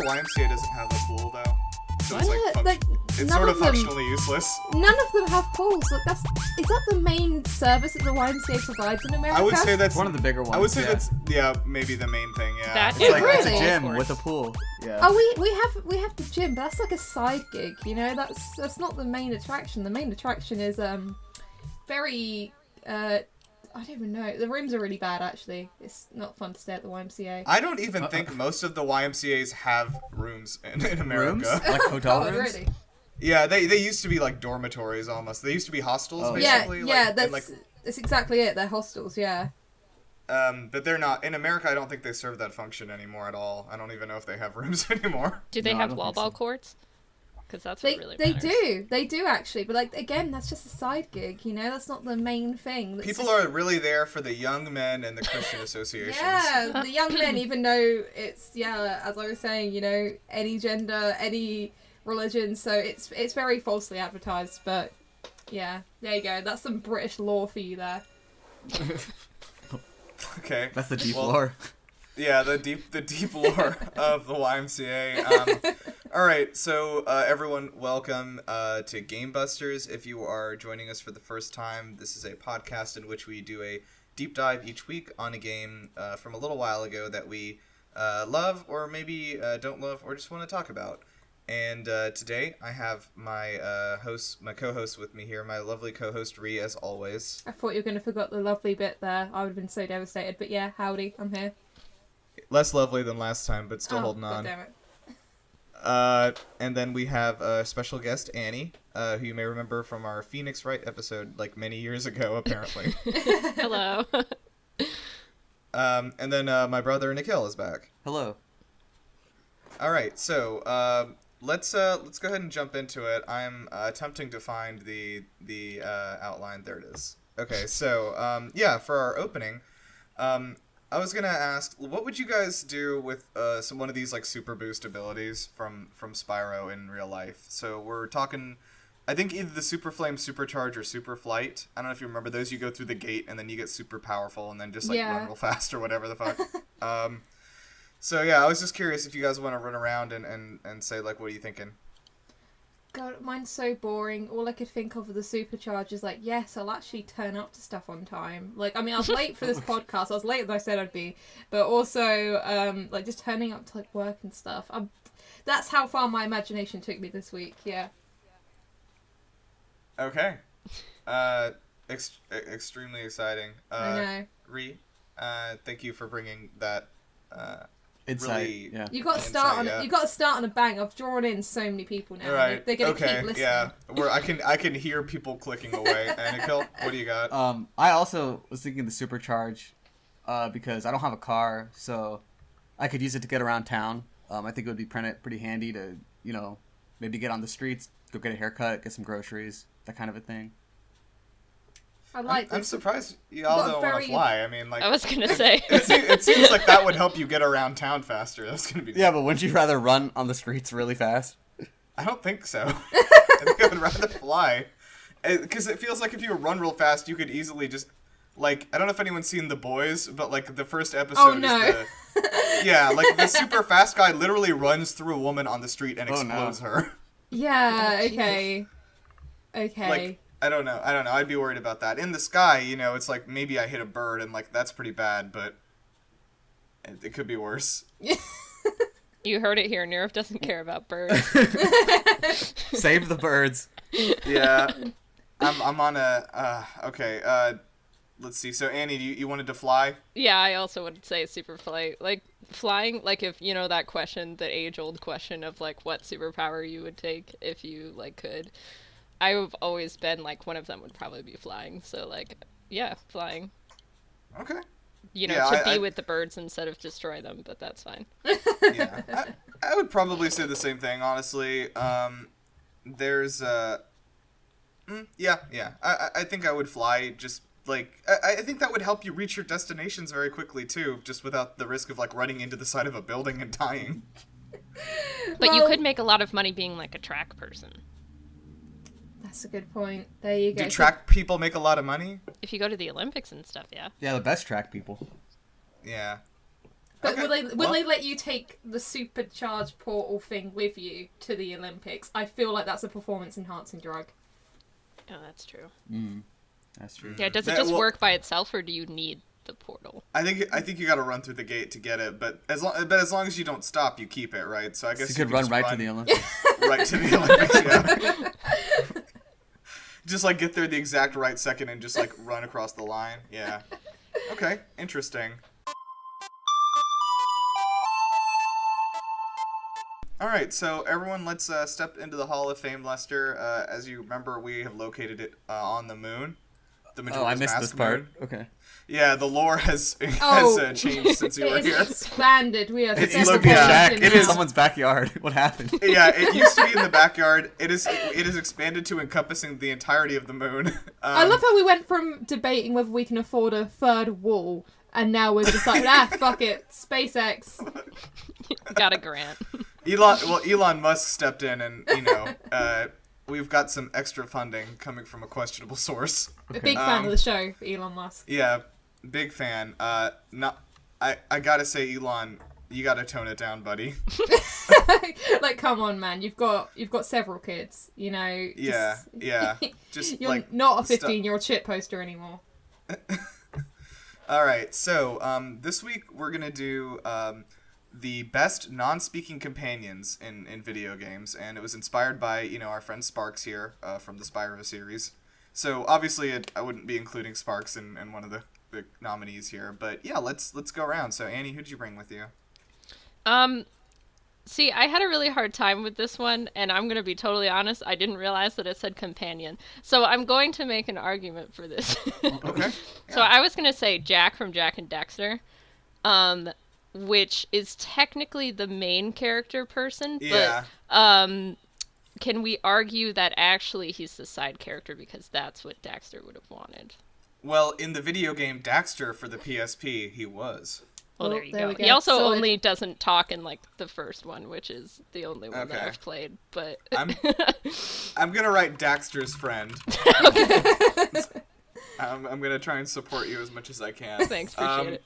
your YMCA doesn't have a pool though? So it's it's none sort of of them- functionally useless. None of them have pools. Like is that the main service that the YMCA provides in America? I would say that's one of the bigger ones. I would say that's maybe the main thing. Yeah. That It's like Really? it's a gym with a pool. Yeah. Oh, we have the gym, but that's like a side gig. You know, that's not the main attraction. The main attraction is very I don't even know. The rooms are really bad, actually. It's not fun to stay at the YMCA. I don't even think most of the YMCA's have rooms in America. Rooms? Like hotel Oh, rooms? really? Yeah, they used to be like dormitories almost. They used to be hostels, Oh. basically. Yeah, like, that's exactly it. They're hostels, yeah. but they're not in America. I don't think they serve that function anymore at all. I don't even know if they have rooms anymore. Do they No, I have don't wall think ball so. courts? Because that's They what really they matters. do. They do actually, but like again, that's just a side gig, you know? That's not the main thing. That's People just- are really there for the young men and the Christian associations. Yeah, the young men, even though it's as I was saying, you know, any gender, any religion, so it's very falsely advertised, but yeah, there you go. That's some British law for you there. Okay. That's the deep Well, lore. Yeah, the deep lore of the YMCA. All right, so everyone, welcome to GameBusters. If you are joining us for the first time, this is a podcast in which we do a deep dive each week on a game from a little while ago that we love or maybe don't love or just want to talk about. And today I have my co-host with me here, my lovely co-host Ree, as always. I thought you were going to forget the lovely bit there. I would have been so devastated, but yeah, howdy, I'm here. Less lovely than last time, but still Oh, holding on. goddammit. And then we have a special guest, Annie, who you may remember from our Phoenix Wright episode, like many years ago, apparently. Hello. And then my brother Nikhil is back. Hello. All right, so let's go ahead and jump into it. I'm attempting to find the outline. There it is. Okay, so yeah, for our opening, I was gonna ask, what would you guys do with one of these like super boost abilities from Spyro in real life? So we're talking, I think either the Super Flame, Supercharge, or Super Flight. I don't know if you remember those. You go through the gate and then you get super powerful and then just like run real fast or whatever the fuck. So yeah, I was just curious if you guys want to run around and say like, what are you thinking? God, mine's so boring. All I could think of with the supercharge is like, yes, I'll actually turn up to stuff on time. Like, I mean, I was late for this podcast. I was later than I said I'd be. But also, like, just turning up to, like, work and stuff. That's how far my imagination took me this week, yeah. Okay. Extremely exciting. I know. Ree, thank you for bringing that, Insight, really... yeah. You got to start Insight, on You got to start on a bang. I've drawn in so many people now. Right. They're gonna Okay. keep listening. Yeah. I can hear people clicking away. And Nikhil, what do you got? I also was thinking the supercharge, because I don't have a car, so I could use it to get around town. I think it would be pretty handy to, you know, maybe get on the streets, go get a haircut, get some groceries, that kind of a thing. I like I'm this. surprised y'all got don't want very- to fly. I mean, like, I was gonna say. it seems like that would help you get around town faster. That's gonna be. Yeah, but wouldn't you rather run on the streets really fast? I don't think so. I think I would rather fly, because it feels like if you run real fast, you could easily just, like, I don't know if anyone's seen The Boys, but like the first episode Oh, no. is yeah, like the super fast guy literally runs through a woman on the street and Oh, no. explodes her. Yeah, Oh, okay. Okay. Like, I don't know. I'd be worried about that. In the sky, you know, it's like maybe I hit a bird and like that's pretty bad, but it could be worse. You heard it here. Nirav doesn't care about birds. Save the birds. Yeah. I'm on a okay. Let's see. So Annie, you wanted to fly? Yeah, I also would say super flight. Like flying, like if you know that question, the age-old question of like what superpower you would take if you like could. I've always been like one of them would probably be flying. So like, yeah, flying. Okay. You know, Yeah, to be I- with the birds instead of destroy them, but that's fine. Yeah. I would probably say the same thing, honestly. There's yeah. I think I would fly. Just like I think that would help you reach your destinations very quickly too, just without the risk of like running into the side of a building and dying. But you Well- could make a lot of money being like a track person. That's a good point. There you go. Do track people make a lot of money? If you go to the Olympics and stuff, yeah. Yeah, the best track people. Yeah. But Okay, will they let you take the supercharged portal thing with you to the Olympics? I feel like that's a performance enhancing drug. Oh, that's true. That's true. Yeah, does it just work by itself, or do you need the portal? I think you got to run through the gate to get it, but as long as you don't stop, you keep it, right? So I guess So you could run right to the Olympics. Right to the Olympics, yeah. Just like get there the exact right second and just like run across the line. Yeah. Okay, interesting. All right, so everyone, let's step into the Hall of Fameluster. As you remember, we have located it on the moon. The I missed Mask this part. Moon. Okay. Yeah, the lore has changed since you were It here. is expanded. We are It's separate located back versions in now. someone's backyard. What happened? Yeah, it used to be in the backyard. It is expanded to encompassing the entirety of the moon. I love how we went from debating whether we can afford a third wall, and now we're just like, fuck it, SpaceX. Got a grant. Elon Musk stepped in, and we've got some extra funding coming from a questionable source. A big fan of the show, Elon Musk. Yeah, big fan. I gotta say, Elon, you gotta tone it down, buddy. Like, come on, man. You've got several kids. Yeah. Just You're like not a 15-year-old shit poster anymore. All right, so this week we're gonna do the best non-speaking companions in video games, and it was inspired by our friend Sparks here from the Spyro series. So obviously I wouldn't be including Sparks in one of the nominees here, but yeah, let's go around. So Annie, who'd you bring with you? See, I had a really hard time with this one, and I'm going to be totally honest, I didn't realize that it said companion. So I'm going to make an argument for this. Okay. So I was going to say Jack from Jack and Dexter, which is technically the main character person, Yeah. but can we argue that actually he's the side character because that's what Dexter would have wanted? Well, in the video game Daxter for the PSP, he was. Well, Well, there you there go. we go. He also So only doesn't talk in like the first one, which is the only one that Okay. I've played. But I'm gonna write Daxter's friend. I'm gonna try and support you as much as I can. Thanks, appreciate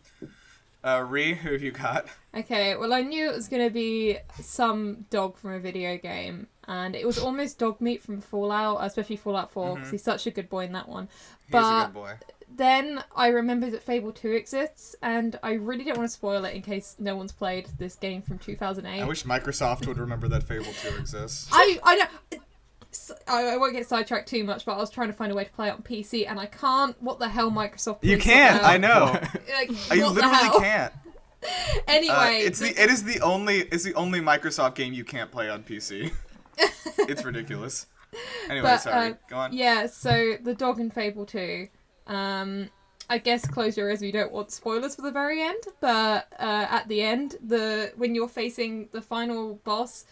it. Ree, who have you got? Okay, well, I knew it was going to be some dog from a video game, and it was almost dog meat from Fallout, especially Fallout 4, because he's such a good boy in that one. He's But a good boy. then I remembered that Fable 2 exists, and I really don't want to spoil it in case no one's played this game from 2008. I wish Microsoft would remember that Fable 2 exists. I know. I won't get sidetracked too much, but I was trying to find a way to play it on PC, and I can't. What the hell, Microsoft? You please can't. sort that I out. know. Like, You what the literally hell? can't. Anyway, It's the only Microsoft game you can't play on PC. It's ridiculous. Anyway, But, sorry. Go on. yeah. So the dog in Fable 2. I guess close your ears. We don't want spoilers for the very end, but at the end, when you're facing the final boss.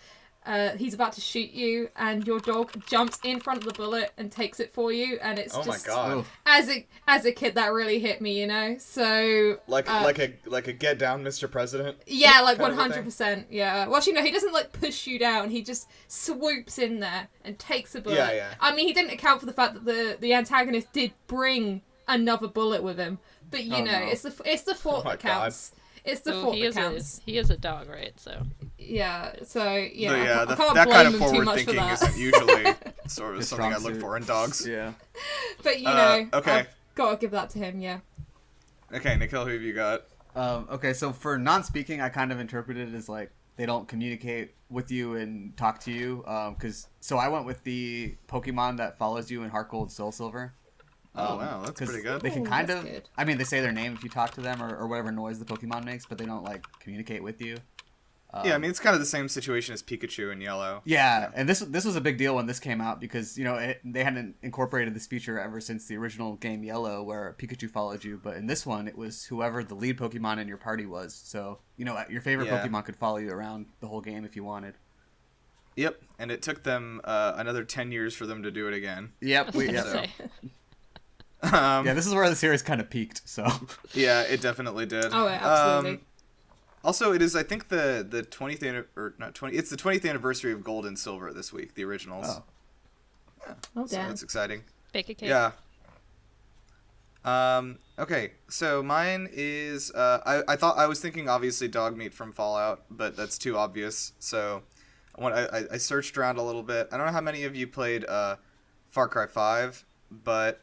He's about to shoot you, and your dog jumps in front of the bullet and takes it for you, and it's Oh my just god. as a kid that really hit me, So Like a get down, Mr. President. yeah, like kind of a 100%. Yeah. Well, he doesn't like push you down. He just swoops in there and takes a bullet. Yeah. I mean, he didn't account for the fact that the antagonist did bring another bullet with him, but Oh, no. it's the thought my that counts. It's the So thought he that is counts. he is a dog, right? So Yeah, so, yeah, But yeah, I can't that blame kind of him too forward much for thinking that. isn't usually sort of His something I strong look suit. for in dogs. Yeah. But, okay. I've got to give that to him, yeah. Okay, Nikhil, who have you got? Okay, so for non-speaking, I kind of interpreted it as like they don't communicate with you and talk to you. So I went with the Pokemon that follows you in Heart Gold, Soul Silver. Oh wow, that's 'cause pretty good. They can Ooh, kind that's of. good. I mean, they say their name if you talk to them or whatever noise the Pokemon makes, but they don't like communicate with you. Yeah, I mean it's kind of the same situation as Pikachu in Yellow. Yeah, and this was a big deal when this came out because they hadn't incorporated this feature ever since the original game Yellow, where Pikachu followed you. But in this one, it was whoever the lead Pokemon in your party was. So your favorite Yeah. Pokemon could follow you around the whole game if you wanted. Yep, and it took them another 10 years for them to do it again. Yep. I was gonna Yeah. say. Yeah, this is where the series kind of peaked. So. Yeah, it definitely did. Oh, yeah, absolutely. Also, it is I think the 20th or not 20. It's the 20th anniversary of Gold and Silver this week, the originals. Oh. Oh, So damn. that's exciting. Bake a cake. Yeah. Okay, so mine is I was thinking obviously dog meat from Fallout, but that's too obvious. So I searched around a little bit. I don't know how many of you played Far Cry 5, but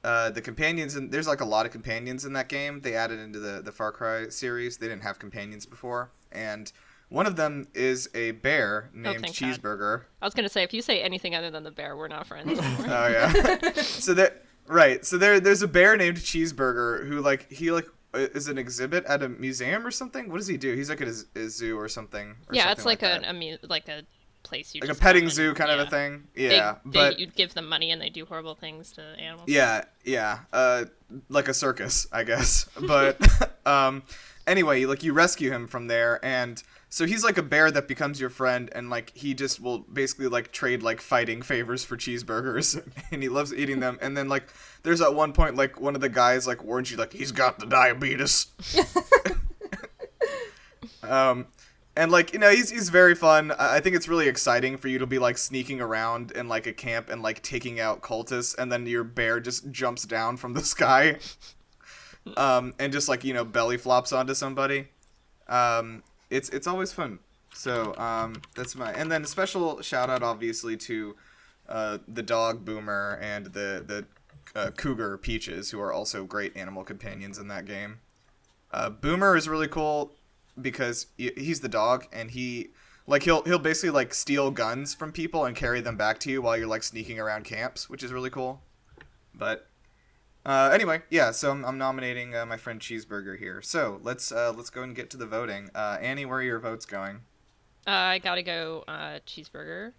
the companions, and there's like a lot of companions in that game. They added into the Far Cry series. They didn't have companions before, and one of them is a bear named thank Cheezerback. God. I was gonna say, if you say anything other than the bear, we're not friends anymore. Oh yeah. So there's a bear named Cheezerback who he is an exhibit at a museum or something. What does he do? He's like at a zoo or something. Yeah, it's like that. a place you like just a petting come zoo and- kind of a thing. Yeah, but you give them money and they do horrible things to animals. yeah, like a circus, I guess. But anyway, you rescue him from there, and so he's like a bear that becomes your friend, and he just will basically trade fighting favors for cheeseburgers, and he loves eating them. And then there's at one point one of the guys warns you he's got the diabetes. And he's very fun. I think it's really exciting for you to be sneaking around in a camp and taking out cultists, and then your bear just jumps down from the sky, and just belly flops onto somebody. It's always fun. So that's and then a special shout out obviously to the dog Boomer and the cougar Peaches, who are also great animal companions in that game. Boomer is really cool because he's the dog, and he'll basically steal guns from people and carry them back to you while you're sneaking around camps, which is really cool. But anyway, yeah, so I'm nominating my friend Cheezerback here. So let's go and get to the voting. Annie, where are your votes going? I gotta go cheeseburger.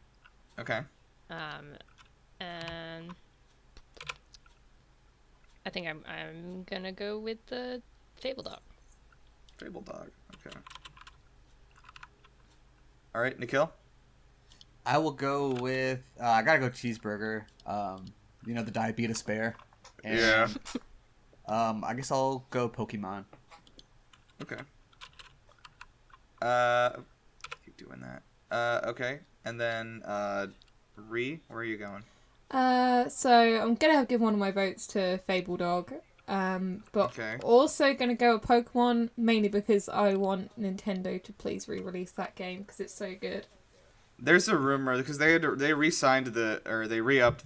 Okay. And I think I'm gonna go with the Fable Dog. Fable Dog. Okay. All right, Nikhil. I will go with. I gotta go cheeseburger. The diabetes bear. And, Yeah. I guess I'll go Pokemon. Okay. Keep doing that. Okay, and then Ree, where are you going? So I'm gonna give one of my votes to Fable Dog. But Okay. also gonna go with Pokemon, mainly because I want Nintendo to please re-release that game because it's so good. There's a rumor because they re-upped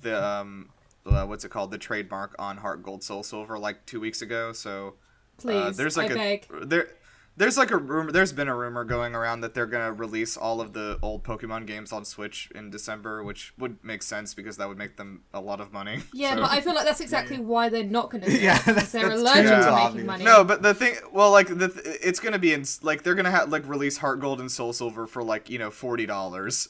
the what's it called, the trademark on Heart Gold Soul Silver 2 weeks ago. So Please, there's I beg. There's a rumor. There's been a rumor going around that they're gonna release all of the old Pokemon games on Switch in December, which would make sense because that would make them a lot of money. Yeah, So- but I feel like that's exactly why they're not going to do Yeah, it. Because they're that's allergic too to obvious. making money. No, but the thing, it's gonna be they're gonna have release Heart Gold and Soul Silver for $40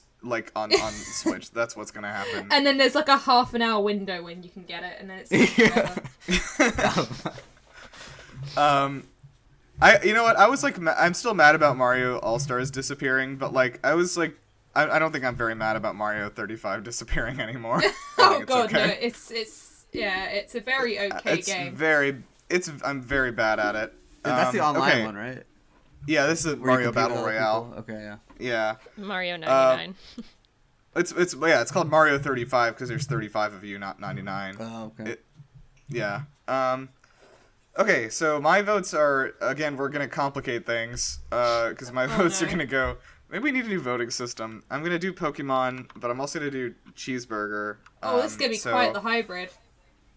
on Switch. That's what's gonna happen. And then there's a half an hour window when you can get it, and then it's forever. You know what? I was I'm still mad about Mario All Stars disappearing, but I was I don't think I'm very mad about Mario 35 disappearing anymore. Oh god, no! It's a very okay game. I'm very bad at it. That's the online okay. one, right? Yeah, this is Where you Mario compete with Battle other Royale. people? Okay, yeah. Yeah. Mario 99. It's called Mario 35 because there's 35 of you, not 99. Oh, okay. Yeah. Okay, so my votes are, again, we're gonna complicate things, because my votes are gonna go. Maybe we need a new voting system. I'm gonna do Pokemon, but I'm also gonna do Cheezerback. Oh, this is gonna be quite the hybrid.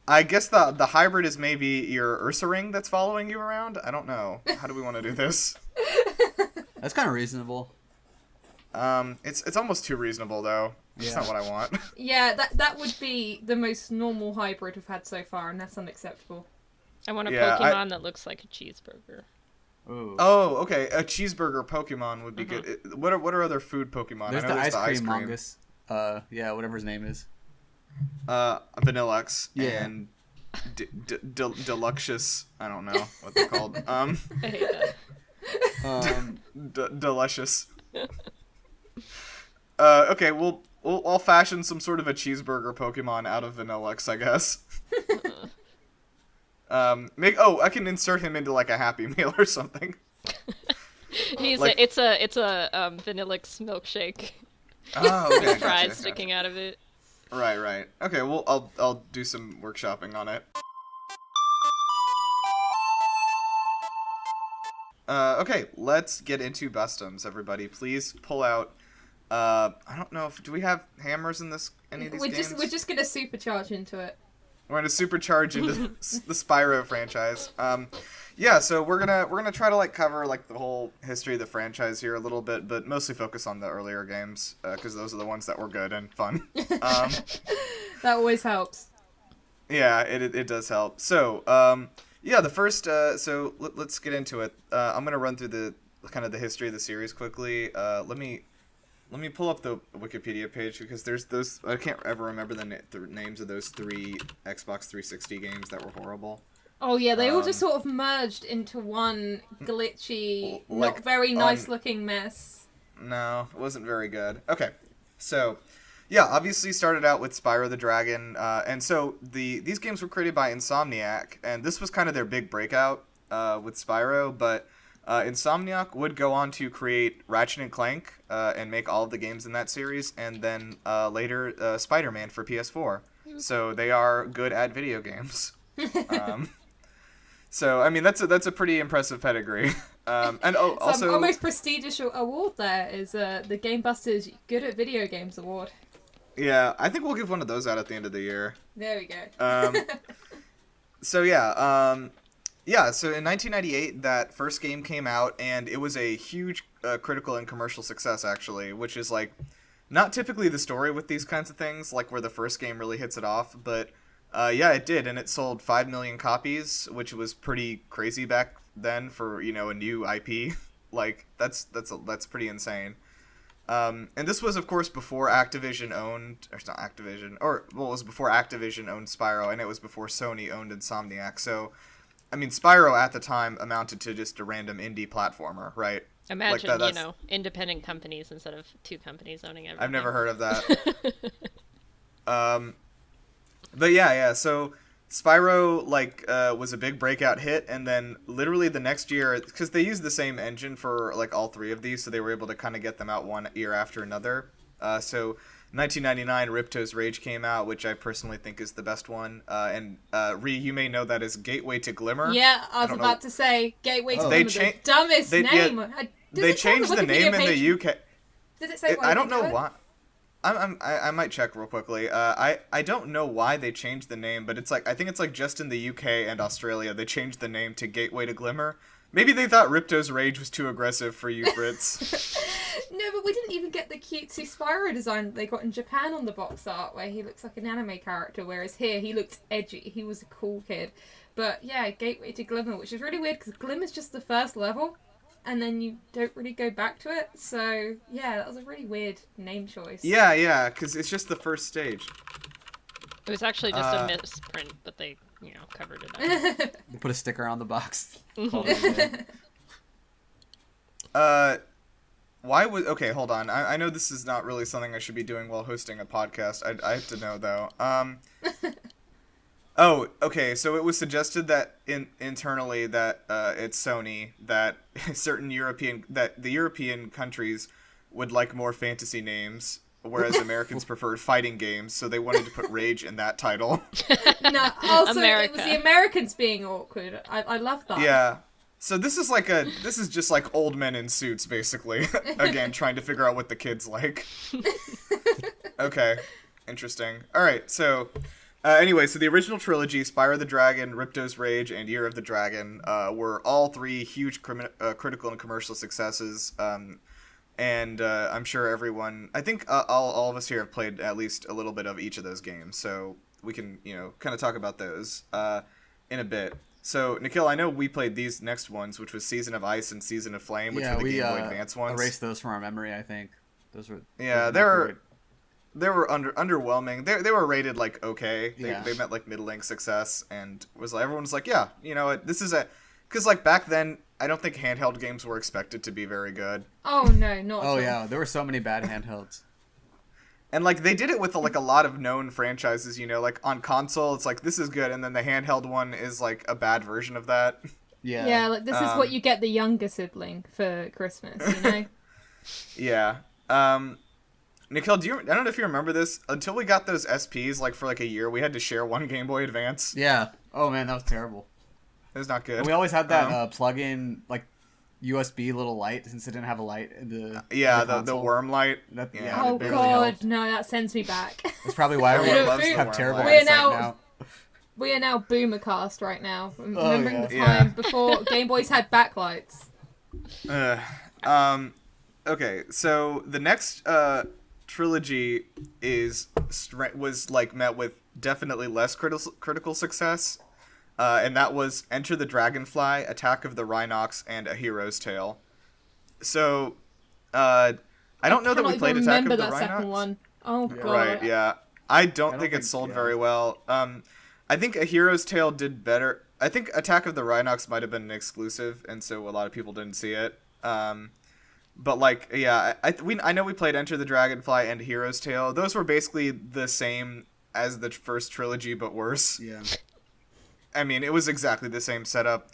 I guess the hybrid is maybe your Ursaring that's following you around. I don't know. How do we want to do this? That's kind of reasonable. It's almost too reasonable though. It's not what I want. Yeah, that would be the most normal hybrid we've had so far, and that's unacceptable. I want a Pokemon that looks like a cheeseburger. Ooh. Oh, okay. A cheeseburger Pokemon would be good. What are other food Pokemon? There's I know the there's ice cream mongoose. Yeah, whatever his name is. Vanillux Yeah. and Deluxious. I don't know what they're called. I hate that. Delicious. Okay, I'll fashion some sort of a cheeseburger Pokemon out of Vanillux, I guess. I can insert him into a Happy Meal or something. It's a Vanillux milkshake Oh, okay, with fries gotcha. sticking out of it. Right. Okay, well, I'll do some workshopping on it. Okay, let's get into Bustoms, everybody. Please pull out. I don't know if do we have hammers in any of these games? We're just gonna supercharge into it. We're gonna supercharge into the Spyro franchise. Yeah, so we're gonna try to like cover like the whole history of the franchise here a little bit, but mostly focus on the earlier games because those are the ones that were good and fun. That always helps. Yeah, it does help. So yeah, the first. So let's get into it. I'm gonna run through the history of the series quickly. Let me pull up the Wikipedia page because there's those. I can't ever remember the names of those 3 Xbox 360 games that were horrible. Oh yeah, they all just sort of merged into one glitchy, not very nice looking mess. No, it wasn't very good. Okay, so yeah, obviously started out with Spyro the Dragon, and so these games were created by Insomniac, and this was kind of their big breakout with Spyro, but Insomniac would go on to create Ratchet and Clank and make all of the games in that series, and then later Spider-Man for PS4. So they are good at video games. So I mean that's a pretty impressive pedigree. Also our most prestigious award there is the GameBuster's Good at Video Games Award. Yeah, I think we'll give one of those out at the end of the year. There we go. So yeah, so in 1998, that first game came out, and it was a huge critical and commercial success, actually, which is, like, not typically the story with these kinds of things, like, where the first game really hits it off, but, yeah, it did, and it sold 5 million copies, which was pretty crazy back then for, you know, a new IP. Like, that's pretty insane. And this was, of course, before Activision owned, or it's not Activision, or, well, it was before Activision owned Spyro, and it was before Sony owned Insomniac, so... I mean, Spyro at the time amounted to just a random indie platformer, right? Imagine, like independent companies instead of 2 companies owning everything. I've never heard of that. But yeah, so Spyro, was a big breakout hit, and then literally the next year, because they used the same engine for, like, all 3 of these, so they were able to kind of get them out one year after another. So... 1999, Ripto's Rage came out, which I personally think is the best one. And Ree, you may know that as Gateway to Glimmer. Yeah, I was about to say Gateway to Glimmer, the dumbest name. Yeah, they changed the name in the UK. Did it say why? I don't know why. I might check real quickly. I don't know why they changed the name, but it's like I think it's like just in the UK and Australia they changed the name to Gateway to Glimmer. Maybe they thought Ripto's Rage was too aggressive for you Brits. No, but we didn't even get the cutesy Spyro design that they got in Japan on the box art, where he looks like an anime character, whereas here he looked edgy. He was a cool kid. But yeah, Gateway to Glimmer, which is really weird because Glimmer's just the first level, and then you don't really go back to it. So yeah, that was a really weird name choice. Yeah, because it's just the first stage. It was actually just a misprint, but they, covered it up. They put a sticker on the box. Okay, hold on. I know this is not really something I should be doing while hosting a podcast. I have to know, though. Oh, okay, so it was suggested that internally that it's Sony, that the European countries would like more fantasy names, whereas Americans preferred fighting games, so they wanted to put Rage in that title. No, also it was the Americans being awkward. I love that. Yeah. So this is just like old men in suits, basically. Again, trying to figure out what the kids like. Okay, interesting. All right, so anyway, so the original trilogy, Spyro the Dragon, Ripto's Rage, and Year of the Dragon, were all 3 huge critical and commercial successes. And I'm sure everyone, I think all of us here have played at least a little bit of each of those games, so we can, kind of talk about those in a bit. So, Nikhil, I know we played these next ones, which was Season of Ice and Season of Flame, which were the Game Boy Advance ones. Erased those from our memory, I think. Those were they were underwhelming. They were rated like okay. They met like middling success, and everyone's like, yeah, this is because like back then I don't think handheld games were expected to be very good. Oh no, not at all. Yeah, there were so many bad handhelds. And like they did it with like a lot of known franchises, like on console it's like this is good, and then the handheld one is like a bad version of that. Yeah, like this is what you get the younger sibling for Christmas, Yeah. Nikhil, I don't know if you remember this, until we got those SPs like for like a year we had to share one Game Boy Advance. Yeah. Oh man, that was terrible. It was not good. And we always had that plug-in, like USB little light since it didn't have a light in the the console. worm light. That, Yeah. Oh it barely god, helped. no, that sends me back. That's probably why we Everyone loves the have worm terrible light. We're eyesight now- now. We are now boomercast right now. Remembering yeah. the Yeah. time before Game Boys had backlights. Okay, so the next trilogy was like met with definitely less critical success, and that was Enter the Dragonfly, Attack of the Rhinox, and A Hero's Tale. So, I don't know that we Cannot played even Attack remember of the that Rhinox. second one. Oh god. Right, yeah. I don't think think- it sold yeah. very well. I think A Hero's Tale did better. I think Attack of the Rhinox might have been an exclusive, and so a lot of people didn't see it. But like, yeah, I know we played Enter the Dragonfly and Hero's Tale. Those were basically the same as the first trilogy, but worse. Yeah. I mean, it was exactly the same setup.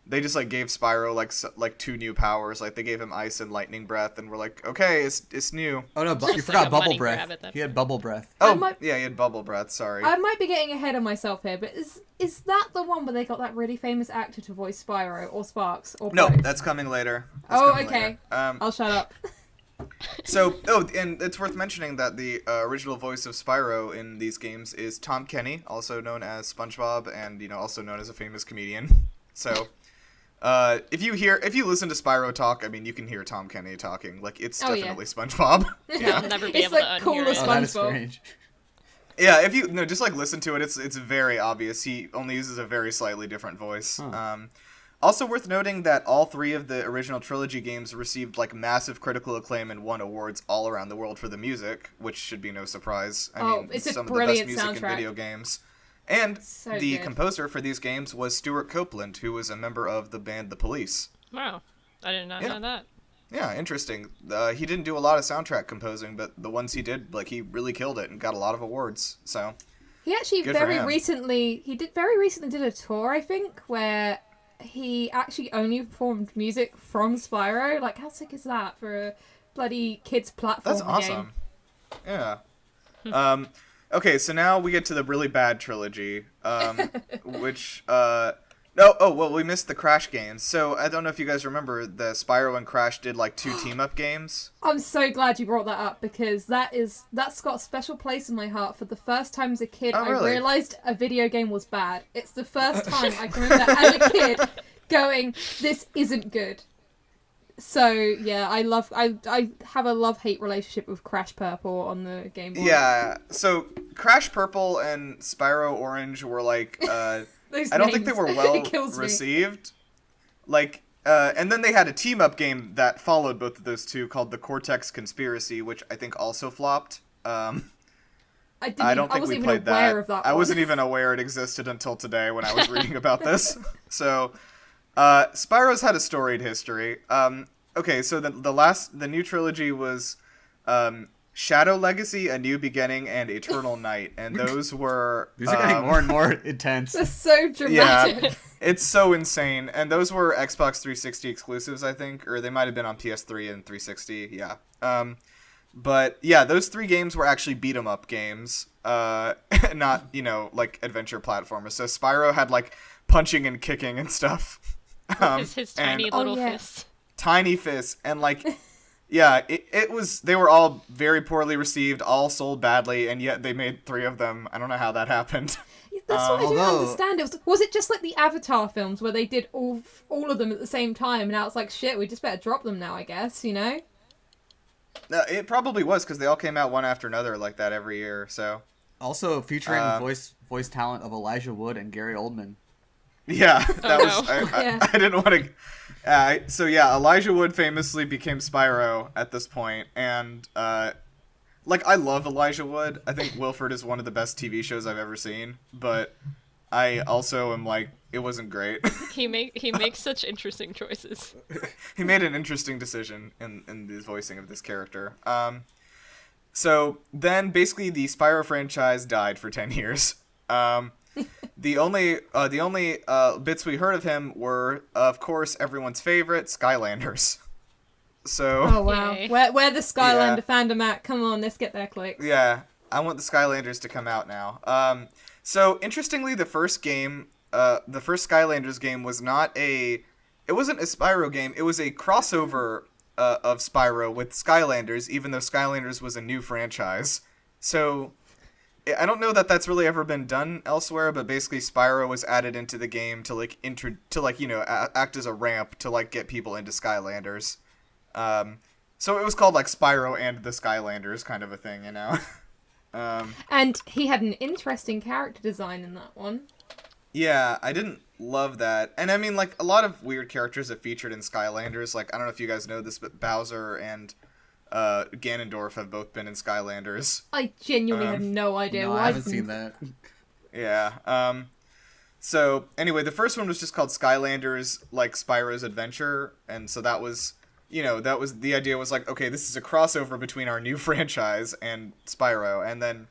They just like gave Spyro like 2 new powers. Like they gave him Ice and Lightning Breath, and we're like, okay, it's new. Oh no, Just you like forgot a Bubble money Breath. grab at that He had Bubble Breath. Oh, might- yeah, he had Bubble Breath. Sorry. I might be getting ahead of myself here, but is that the one where they got that really famous actor to voice Spyro or Sparks or No, both? that's coming later. That's Oh, coming okay. later. I'll shut up. So, and it's worth mentioning that the original voice of Spyro in these games is Tom Kenny, also known as SpongeBob, and also known as a famous comedian. So, if you listen to Spyro talk, I mean, you can hear Tom Kenny talking. Like, it's Oh, yeah. definitely SpongeBob. I'll Yeah, never be It's able like to cool unhear as it. Oh, that is SpongeBob. strange. yeah. If you just like listen to it, it's very obvious. He only uses a very slightly different voice. Huh. Also worth noting that all 3 of the original trilogy games received like massive critical acclaim and won awards all around the world for the music, which should be no surprise. I mean, it's a some of the brilliant best music soundtrack. in video games. And So the good. composer for these games was Stuart Copeland, who was a member of the band The Police. Wow, I did not Yeah. know that. Yeah, interesting. He didn't do a lot of soundtrack composing, but the ones he did, like, he really killed it and got a lot of awards. So, He actually Good for very him. recently did a tour, I think, where he actually only performed music from Spyro. Like, how sick is that for a bloody kids platform that's awesome. Yeah. Okay, so now we get to the really bad trilogy, which, we missed the Crash games. So, I don't know if you guys remember, the Spyro and Crash did, like, 2 team-up games. I'm so glad you brought that up because that's got a special place in my heart. For the first time as a kid, Oh, really? I realized a video game was bad. It's the first time I can remember as a kid going, "This isn't good." So yeah, I have a love-hate relationship with Crash Purple on the Game Boy. Yeah, so Crash Purple and Spyro Orange were, like, Those I don't think they names, were well it kills me. received. Like, and then they had a team-up game that followed both of those two called the Cortex Conspiracy, which I think also flopped. I I don't think wasn't we even played aware that. of that I one. wasn't even aware it existed until today when I was reading about this. So, Spyro's had a storied history. Okay, so the new trilogy was Shadow Legacy, A New Beginning, and Eternal Night, and those were These are getting more and more intense. That's so dramatic. Yeah, it's so insane, and those were Xbox 360 exclusives, I think, or they might have been on PS3 and 360. Yeah. But yeah, those 3 games were actually beat 'em up games, not like adventure platformers. So Spyro had like punching and kicking and stuff. His tiny and little yeah. fists. tiny fists, and like, yeah, it was. They were all very poorly received, all sold badly, and yet they made 3 of them. I don't know how that happened. That's what I don't although- understand. Was it just like the Avatar films where they did all of them at the same time, and now it's like shit. We just better drop them now, I guess. No, it probably was because they all came out one after another like that every year. So Also featuring voice talent of Elijah Wood and Gary Oldman. yeah, that Oh, was. no. Yeah. I didn't want to. So yeah, Elijah Wood famously became Spyro at this point, and like I love Elijah Wood. I think Wilford is one of the best TV shows I've ever seen, but I also am like it wasn't great. He makes such interesting choices. He made an interesting decision in the voicing of this character. So then basically the Spyro franchise died for 10 years. The only bits we heard of him were, of course, everyone's favorite, Skylanders. So Oh wow, Yay. where the Skylander fandom at? Come on, let's get their clicks. yeah, I want the Skylanders to come out now. So interestingly, the first Skylanders game was not it it wasn't a Spyro game. It was a crossover of Spyro with Skylanders, even though Skylanders was a new franchise. So I don't know that that's really ever been done elsewhere, but basically Spyro was added into the game to like act as a ramp to like get people into Skylanders. So it was called like Spyro and the Skylanders kind of a thing, you know. And he had an interesting character design in that one. Yeah, I didn't love that. And I mean, like, a lot of weird characters have featured in Skylanders. Like, I don't know if you guys know this, but Bowser and Ganondorf have both been in Skylanders. I genuinely have no idea. No, Why I haven't seen that. Yeah. So, anyway, the first one was just called Skylanders, like, Spyro's Adventure. And so that was, the idea was like, okay, this is a crossover between our new franchise and Spyro. And then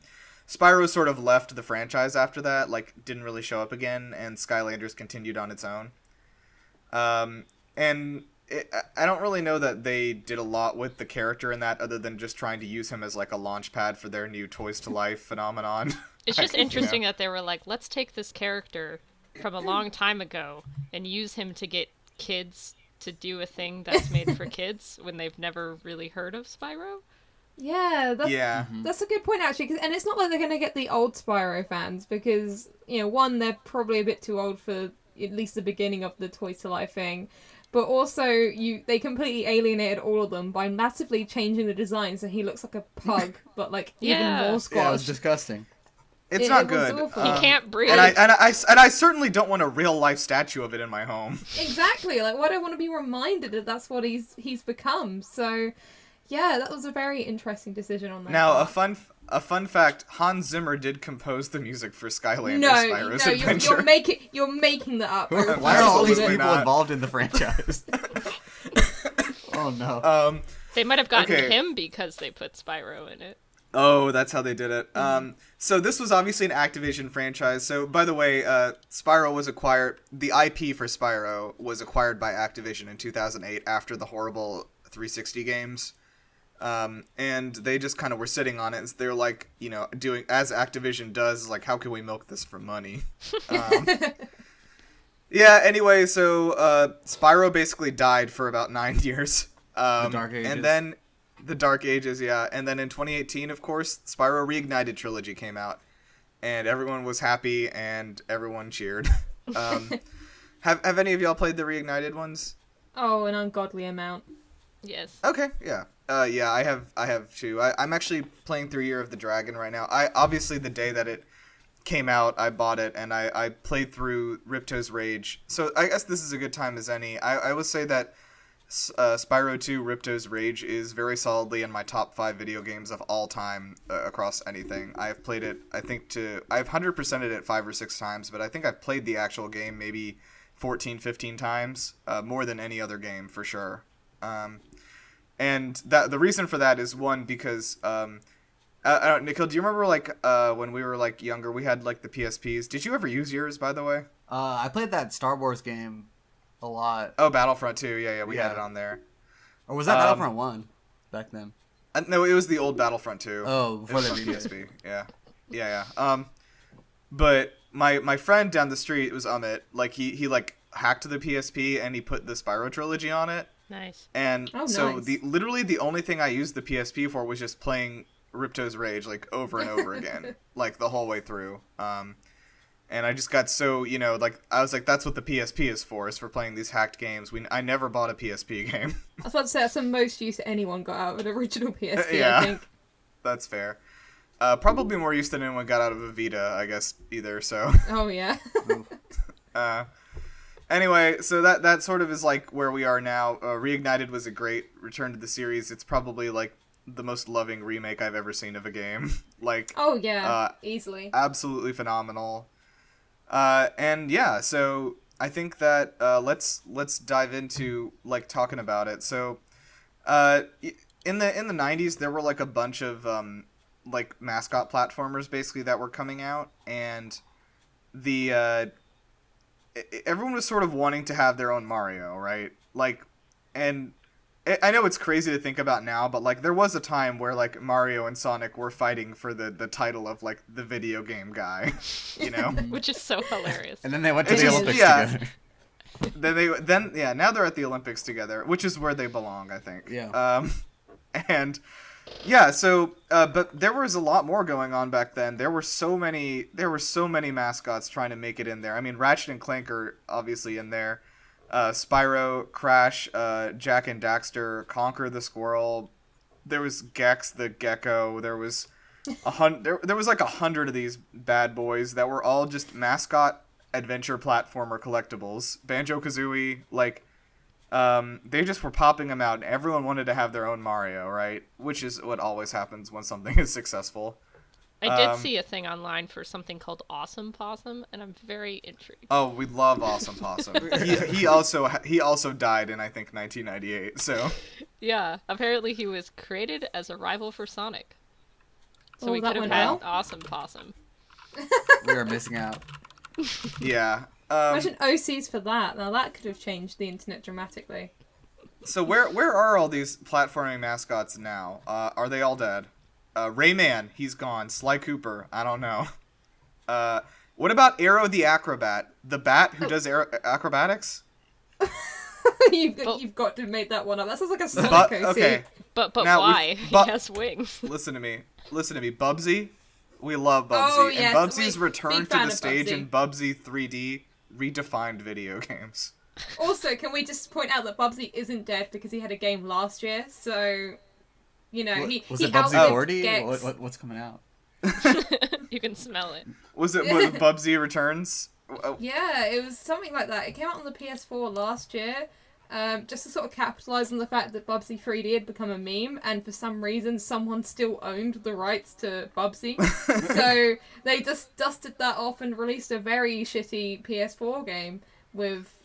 Spyro sort of left the franchise after that, like, didn't really show up again, and Skylanders continued on its own. I don't really know that they did a lot with the character in that, other than just trying to use him as, like, a launch pad for their new Toys to Life phenomenon. It's just interesting that they were like, let's take this character from a long time ago and use him to get kids to do a thing that's made for kids when they've never really heard of Spyro. Yeah, Yeah. that's a good point actually, and it's not like they're going to get the old Spyro fans because, one, they're probably a bit too old for at least the beginning of the Toys to Life thing, but also they completely alienated all of them by massively changing the design so he looks like a pug, but like even more squashed. Yeah, it was disgusting. It's not good. He can't breathe. And I certainly don't want a real life statue of it in my home. Exactly. Like, why do I want to be reminded that that's what he's become? So, yeah, that was a very interesting decision on that. Now, part. a fun fact: Hans Zimmer did compose the music for Skylanders: Spyro's no, Adventure. you're making that up. Why are all these Absolutely people not. involved in the franchise? Oh no. They might have gotten Okay. him because they put Spyro in it. Oh, that's how they did it. So this was obviously an Activision franchise. So, by the way, Spyro was acquired. The IP for Spyro was acquired by Activision in 2008 after the horrible 360 games. And they just kind of were sitting on it. They're like, doing as Activision does, like, how can we milk this for money? Yeah. Anyway, so Spyro basically died for about 9 years. The Dark Ages. And then the Dark Ages, yeah. And then in 2018, of course, Spyro Reignited Trilogy came out. And everyone was happy and everyone cheered. Have any of y'all played the Reignited ones? Oh, an ungodly amount. Yes. Okay, yeah. Yeah, I have too. I'm actually playing through Year of the Dragon right now. Obviously the day that it came out, I bought it and I played through Ripto's Rage. So I guess this is a good time as any. I would say that Spyro 2 Ripto's Rage is very solidly in my top 5 video games of all time across anything. I've played it, I've 100%ed it 5 or 6 times, but I think I've played the actual game maybe 14, 15 times, more than any other game for sure. And the reason for that is, one, because I don't, Nikhil, do you remember like when we were like younger, we had like the PSPs? Did you ever use yours, by the way? I played that Star Wars game a lot. Oh, Battlefront 2. Yeah, we had it on there. Or was that Battlefront 1 back then? No, it was the old Battlefront 2. Oh, It before was the on remake. PSP. Yeah. But my friend down the street was Amit. Like he like hacked the PSP and he put the Spyro trilogy on it. Nice. And so nice. literally the only thing I used the PSP for was just playing Ripto's Rage like over and over again, like the whole way through. And I just got so, like, I was like, that's what the PSP is for playing these hacked games. I never bought a PSP game. I was about to say that's the most use anyone got out of an original PSP. Yeah. I think. That's fair. Probably more use than anyone got out of a Vita, I guess, either, so. Oh yeah. Anyway, so that sort of is like where we are now. Reignited was a great return to the series. It's probably like the most loving remake I've ever seen of a game. Like, Oh yeah. Easily. absolutely phenomenal. And yeah, so I think that let's dive into like talking about it. So in the 90s there were like a bunch of like mascot platformers basically that were coming out, and the everyone was sort of wanting to have their own Mario, right? Like, and I know it's crazy to think about now, but like there was a time where like Mario and Sonic were fighting for the title of like the video game guy, Which is so hilarious. And then they went to It's the just- Olympics yeah. together. Now they're at the Olympics together, which is where they belong, I think. Yeah. And yeah, so but there was a lot more going on back then. There were so many mascots trying to make it in there. I mean, Ratchet and Clank are obviously in there. Spyro, Crash, Jak and Daxter, Conquer the Squirrel. There was Gex the Gecko. There was there was like 100 of these bad boys that were all just mascot adventure platformer collectibles. Banjo-Kazooie, like, they just were popping them out, and everyone wanted to have their own Mario, right? Which is what always happens when something is successful. I did see a thing online for something called Awesome Possum, and I'm very intrigued. Oh, we love Awesome Possum. he also died in, I think, 1998. So Yeah, apparently he was created as a rival for Sonic. So we that could have went had well. Awesome Possum. We are missing out. yeah. Imagine OCs for that. Now that could have changed the internet dramatically. So where are all these platforming mascots now? Are they all dead? Rayman, he's gone. Sly Cooper, I don't know. What about Arrow the Acrobat? The bat who does acrobatics? You've got to make that one up. That sounds like a Sonic OC. Okay. But Now why? He has wings. Listen to me. Bubsy. We love Bubsy. Oh, yes, And Bubsy's big return to fan the of stage Bubsy. in Bubsy 3D redefined video games. Also, can we just point out that Bubsy isn't dead because he had a game last year, so, you know, Was he it Bubsy outlived 40? Gex. What's coming out? You can smell it. Was it Bubsy Returns? Yeah, it was something like that. It came out on the PS4 last year, just to sort of capitalise on the fact that Bubsy 3D had become a meme, and for some reason someone still owned the rights to Bubsy. So they just dusted that off and released a very shitty PS4 game with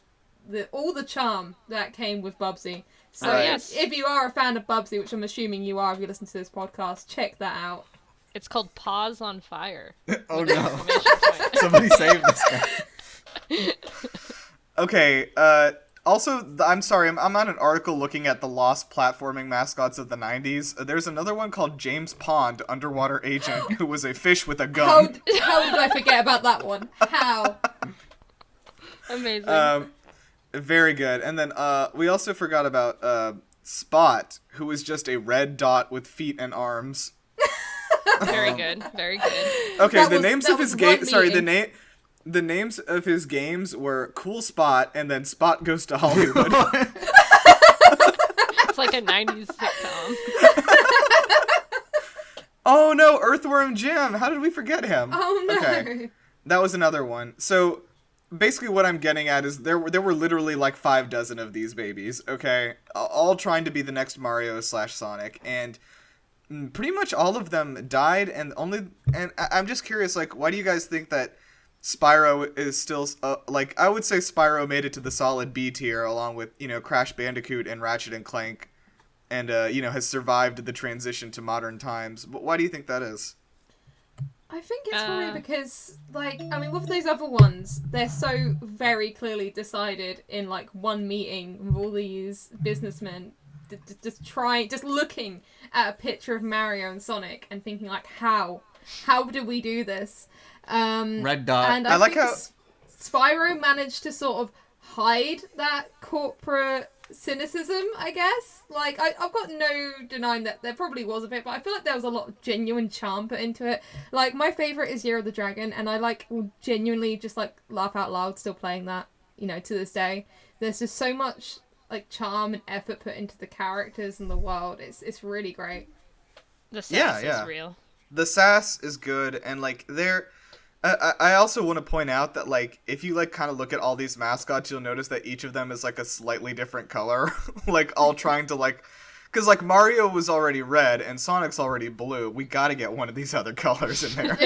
all the charm that came with Bubsy. So Right. if you are a fan of Bubsy, which I'm assuming you are if you listen to this podcast, check that out. It's called Paws on Fire. Oh no! Exclamation point. Somebody save this guy. Okay, also, I'm sorry, I'm on an article looking at the lost platforming mascots of the 90s. There's another one called James Pond, Underwater Agent, who was a fish with a How gun. did I forget about that one? How? Amazing. Very good. And then we also forgot about Spot, who was just a red dot with feet and arms. Very good. Very good. Okay, That the was- names that of his was one games. Sorry, meeting. the names of his games were Cool Spot and then Spot Goes to Hollywood. It's like a 90s sitcom. Oh no, Earthworm Jim! How did we forget him? Oh no. Okay, that was another one. So basically, what I'm getting at is there were literally like 5 dozen of these babies. Okay, all trying to be the next Mario / Sonic, and pretty much all of them died. And I'm just curious, like, why do you guys think that Spyro is still like? I would say Spyro made it to the solid B tier along with Crash Bandicoot and Ratchet and Clank. And, has survived the transition to modern times. But why do you think that is? I think it's probably because, with those other ones, they're so very clearly decided in, one meeting with all these businessmen just looking at a picture of Mario and Sonic and thinking, how do we do this? Red dot. And I like think how- Spyro managed to sort of hide that corporate cynicism, I guess. I've got no denying that there probably was a bit, but I feel like there was a lot of genuine charm put into it. My favourite is Year of the Dragon, and I will genuinely just laugh out loud still playing that, to this day. There's just so much charm and effort put into the characters and the world. It's really great. The sass Yeah. is real. The sass is good, and they're. I also want to point out that if you kind of look at all these mascots, you'll notice that each of them is a slightly different color, all trying to because Mario was already red and Sonic's already blue. We got to get one of these other colors in there.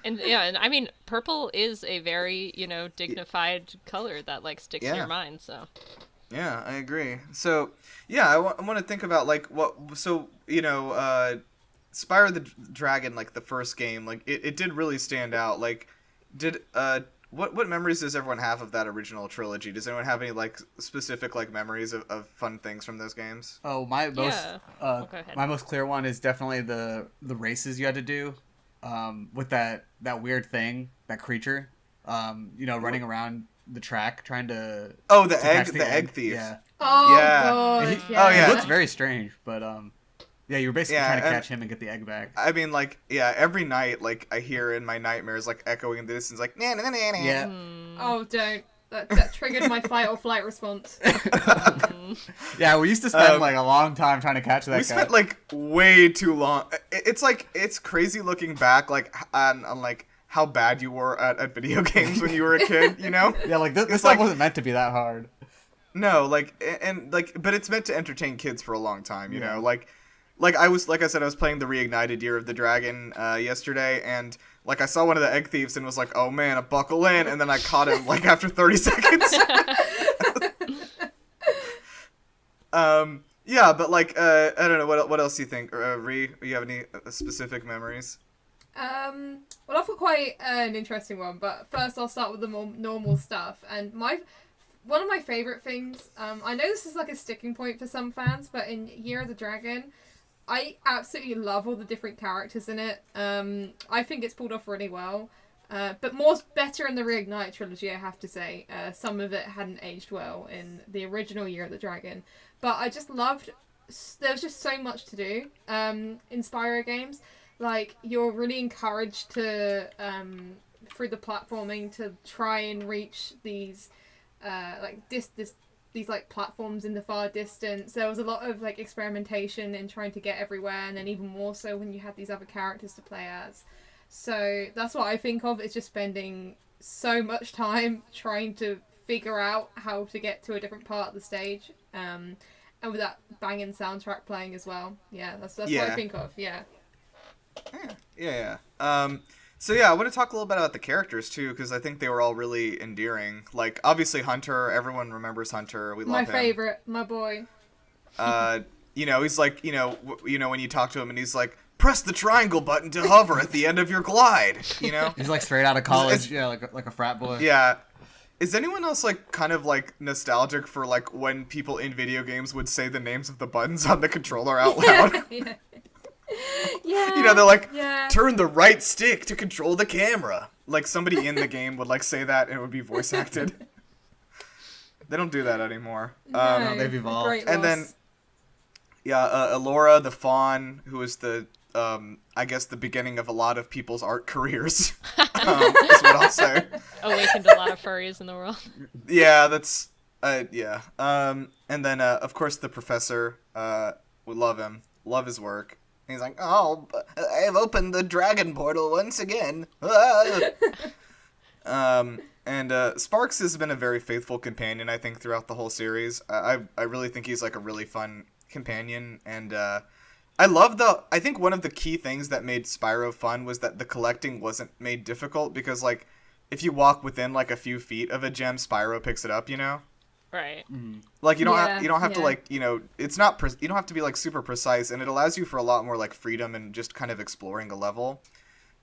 And I mean, purple is a very, dignified color that sticks in Yeah. your mind, so. Yeah, I agree. So, yeah, I want to think about Spyro the Dragon, the first game, it did really stand out. What memories does everyone have of that original trilogy? Does anyone have any specific memories of fun things from those games? Oh, my most Go ahead. my most clear one is definitely the races you had to do, with that weird thing, that creature, running around the track trying to. Oh, to catch the egg thief. Yeah. Oh Yeah. god, He- yeah. Oh, yeah. It looks very strange, but yeah, you were basically Yeah, trying to and- catch him and get the egg back. I mean, like, yeah, every night, like, I hear in my nightmares, like, echoing in the distance, like, nah, nah, nah, nah, nah. Yeah. Oh, don't. That triggered my fight or flight response. Yeah, we used to spend like a long time trying to catch that guy. We spent like way too long. It's like it's crazy looking back, like on like how bad you were at video games when you were a kid. You know? Yeah, like this It's stuff like- wasn't meant to be that hard. No, like and like, but it's meant to entertain kids for a long time. You Yeah. know, like I said, I was playing the Reignited Year of the Dragon yesterday, and like I saw one of the egg thieves and was like, oh man, buckle in, and then I caught him like after 30 seconds. Yeah, but like I don't know what else do you think, Ree? You have any specific memories? Well, I've got quite an interesting one, but first I'll start with the more normal stuff. And one of my favorite things, I know this is like a sticking point for some fans, but in Year of the Dragon, I absolutely love all the different characters in it. I think it's pulled off really well. But better in the Reignite trilogy, I have to say. Some of it hadn't aged well in the original Year of the Dragon. But I just loved... There was just so much to do in Spyro games. Like, you're really encouraged to, through the platforming, to try and reach these, these like platforms in the far distance. There was a lot of like experimentation in trying to get everywhere, and then even more so when you had these other characters to play as. So that's what I think of, is just spending so much time trying to figure out how to get to a different part of the stage, and with that banging soundtrack playing as well. Yeah, that's what I think of. Yeah. Yeah. So yeah, I want to talk a little bit about the characters too, because I think they were all really endearing. Like, obviously Hunter, everyone remembers Hunter. We love My him. favorite, my boy. You know, he's like, you know, when you talk to him and he's like, press the triangle button to hover at the end of your glide. You know. He's like straight out of college, It's- yeah, like a frat boy. Yeah. Is anyone else like kind of like nostalgic for like when people in video games would say the names of the buttons on the controller out loud? Yeah. Yeah. You know, they're like, yeah. turn the right stick to control the camera. Like, somebody in the game would, like, say that, and it would be voice acted. They don't do that anymore. No, they've evolved. great And then, loss. yeah, Elora, the fawn, who is the, I guess, the beginning of a lot of people's art careers, is what I'll say. Awakened a lot of furries in the world. Yeah, that's, yeah. And then, of course, the professor, we love him, love his work. He's like, oh, I have opened the dragon portal once again. And Sparks has been a very faithful companion, I think, throughout the whole series. I really think he's like a really fun companion, and I think one of the key things that made Spyro fun was that the collecting wasn't made difficult, because like if you walk within like a few feet of a gem, Spyro picks it up, you know? Right. Like you don't Yeah, have to like, you know, it's not you don't have to be like super precise, and it allows you for a lot more like freedom and just kind of exploring a level.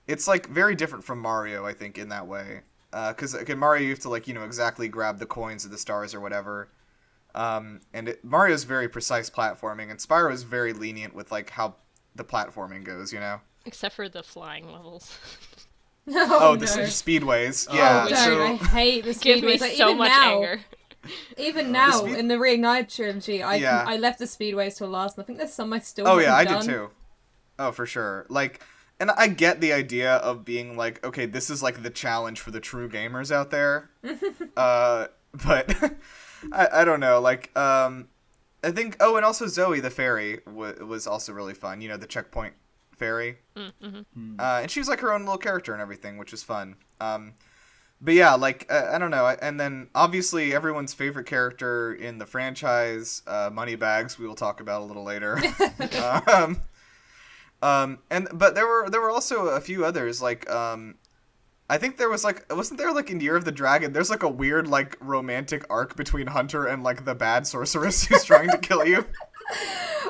It's like very different from Mario, I think, in that way. Because in Mario you have to like, you know, exactly grab the coins or the stars or whatever. Mario's very precise platforming, and Spyro is very lenient with like how the platforming goes, you know. Except for the flying levels. Oh, The no. speedways, Oh, yeah. Don't, So I hate the Give me speedways. Like, so even much now, anger. Even now, speed- in the Reignite trilogy, Yeah. I left the speedways till last, and I think there's some I still oh yeah, I haven't did done. too. Oh, for sure. Like, and I get the idea of being like, okay, this is like the challenge for the true gamers out there. But I don't know. Like, I think. Oh, and also Zoe the fairy was also really fun. You know, the checkpoint fairy. Mm-hmm. And she was like her own little character and everything, which was fun. But yeah, like, I don't know. And then obviously everyone's favorite character in the franchise, Moneybags, we will talk about a little later. But there were also a few others, like, I think there was like, wasn't there like in Year of the Dragon, there's like a weird like romantic arc between Hunter and like the bad sorceress who's trying to kill you.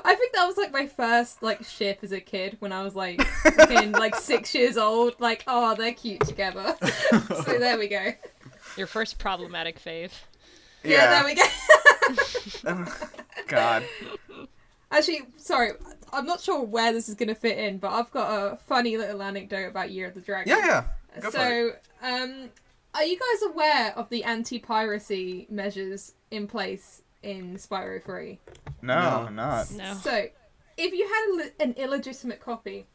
I think that was like my first like ship as a kid when I was like fucking, like 6 years old. Like, oh, they're cute together. So there we go. Your first problematic fave. Yeah, there we go. God. Actually, sorry, I'm not sure where this is gonna fit in, but I've got a funny little anecdote about Year of the Dragon. Yeah. Go for it. So, Are you guys aware of the anti-piracy measures in place in Spyro 3? No, I'm not. No. So, if you had an illegitimate copy,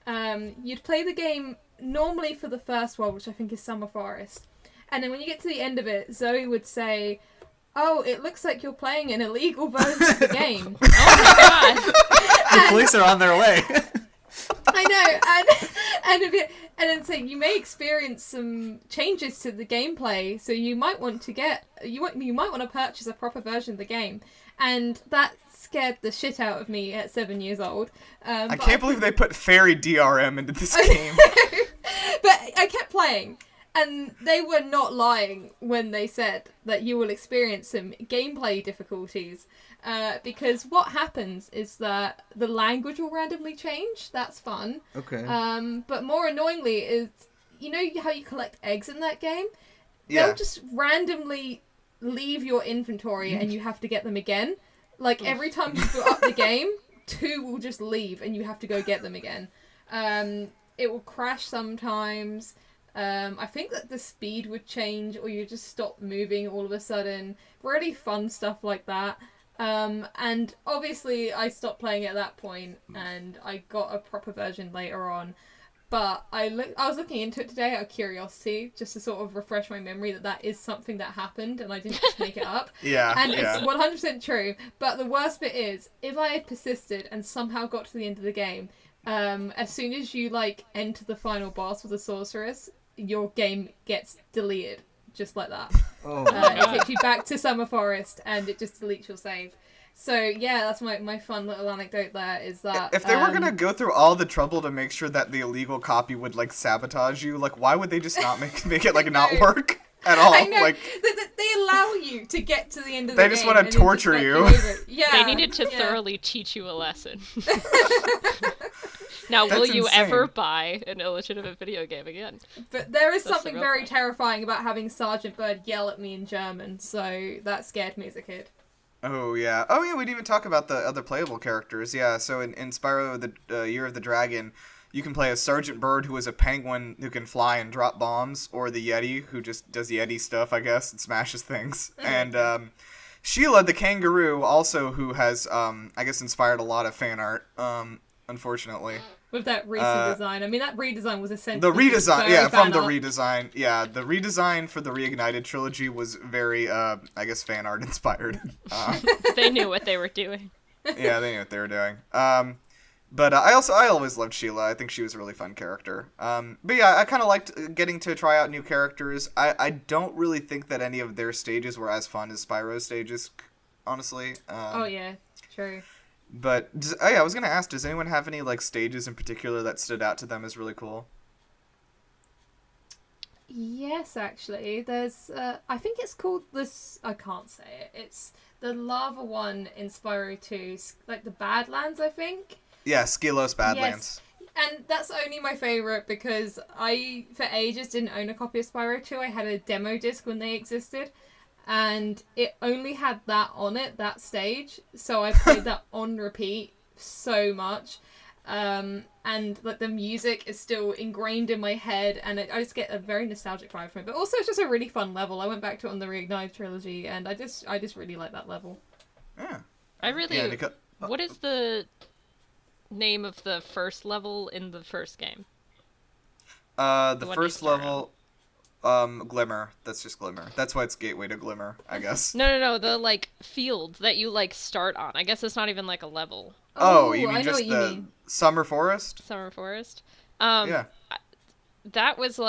you'd play the game normally for the first world, which I think is Summer Forest. And then when you get to the end of it, Zoe would say, "Oh, it looks like you're playing an illegal version of the game." Oh my god. The police are on their way. I know, and then say you may experience some changes to the gameplay, so you might want to you might want to purchase a proper version of the game, and that scared the shit out of me at 7 years old. I can't believe they put fairy DRM into this game. But I kept playing, and they were not lying when they said that you will experience some gameplay difficulties. Because what happens is that the language will randomly change. That's fun. Okay. But more annoyingly is, you know how you collect eggs in that game? Yeah. They'll just randomly leave your inventory and you have to get them again. Like, every time you boot up the game, 2 will just leave and you have to go get them again. It will crash sometimes. I think that the speed would change, or you just stop moving all of a sudden. Really fun stuff like that. And obviously I stopped playing at that point, and I got a proper version later on. But I was looking into it today out of curiosity, just to sort of refresh my memory that is something that happened, and I didn't just make it up. Yeah. And it's 100% true. But the worst bit is, if I had persisted and somehow got to the end of the game, as soon as you enter the final boss with a sorceress, your game gets deleted. Just like that. Oh, It takes you back to Summer Forest, and it just deletes your save. So yeah, that's my fun little anecdote there, is that If they were gonna go through all the trouble to make sure that the illegal copy would sabotage you, why would they just not make it not work at all? I know. They allow you to get to the end of the They game. just want to and then torture just, you. Yeah, They needed to yeah. thoroughly teach you a lesson. Now, That's will you insane. ever buy an illegitimate video game again? But there is That's the something real very point. terrifying about having Sergeant Bird yell at me in German, so that scared me as a kid. Oh yeah, we didn't even talk about the other playable characters. Yeah, so in Spyro the Year of the Dragon, you can play as Sergeant Bird, who is a penguin who can fly and drop bombs, or the Yeti, who just does Yeti stuff, I guess, and smashes things. And Sheila the kangaroo, also, who has I guess inspired a lot of fan art. Unfortunately. With that recent design. I mean, that redesign was essentially... The redesign, very from fan the art. redesign. Yeah, the redesign for the Reignited trilogy was very, I guess, fan art inspired. They knew what they were doing. Yeah, they knew what they were doing. But I always loved Sheila. I think she was a really fun character. But yeah, I kind of liked getting to try out new characters. I don't really think that any of their stages were as fun as Spyro's stages, honestly. Oh, yeah. True. But, I was going to ask, does anyone have any, stages in particular that stood out to them as really cool? Yes, actually. There's, I think it's called this... I can't say it. It's the lava one in Spyro 2. The Badlands, I think. Yeah, Skelos Badlands. Yes. And that's only my favourite because I, for ages, didn't own a copy of Spyro 2. I had a demo disc when they existed. And it only had that on it, that stage. So I played that on repeat so much. And the music is still ingrained in my head, and I just get a very nostalgic vibe from it. But also, it's just a really fun level. I went back to it on the Reignited trilogy, and I just really like that level. Yeah. I really... Yeah, What is the name of the first level in the first game? The one first you start level... Glimmer. That's just Glimmer. That's why it's Gateway to Glimmer, I guess. No, the, field that you, start on. I guess it's not even, a level. Oh, you mean I know just what you the mean. Summer Forest? Summer Forest. Yeah. That was,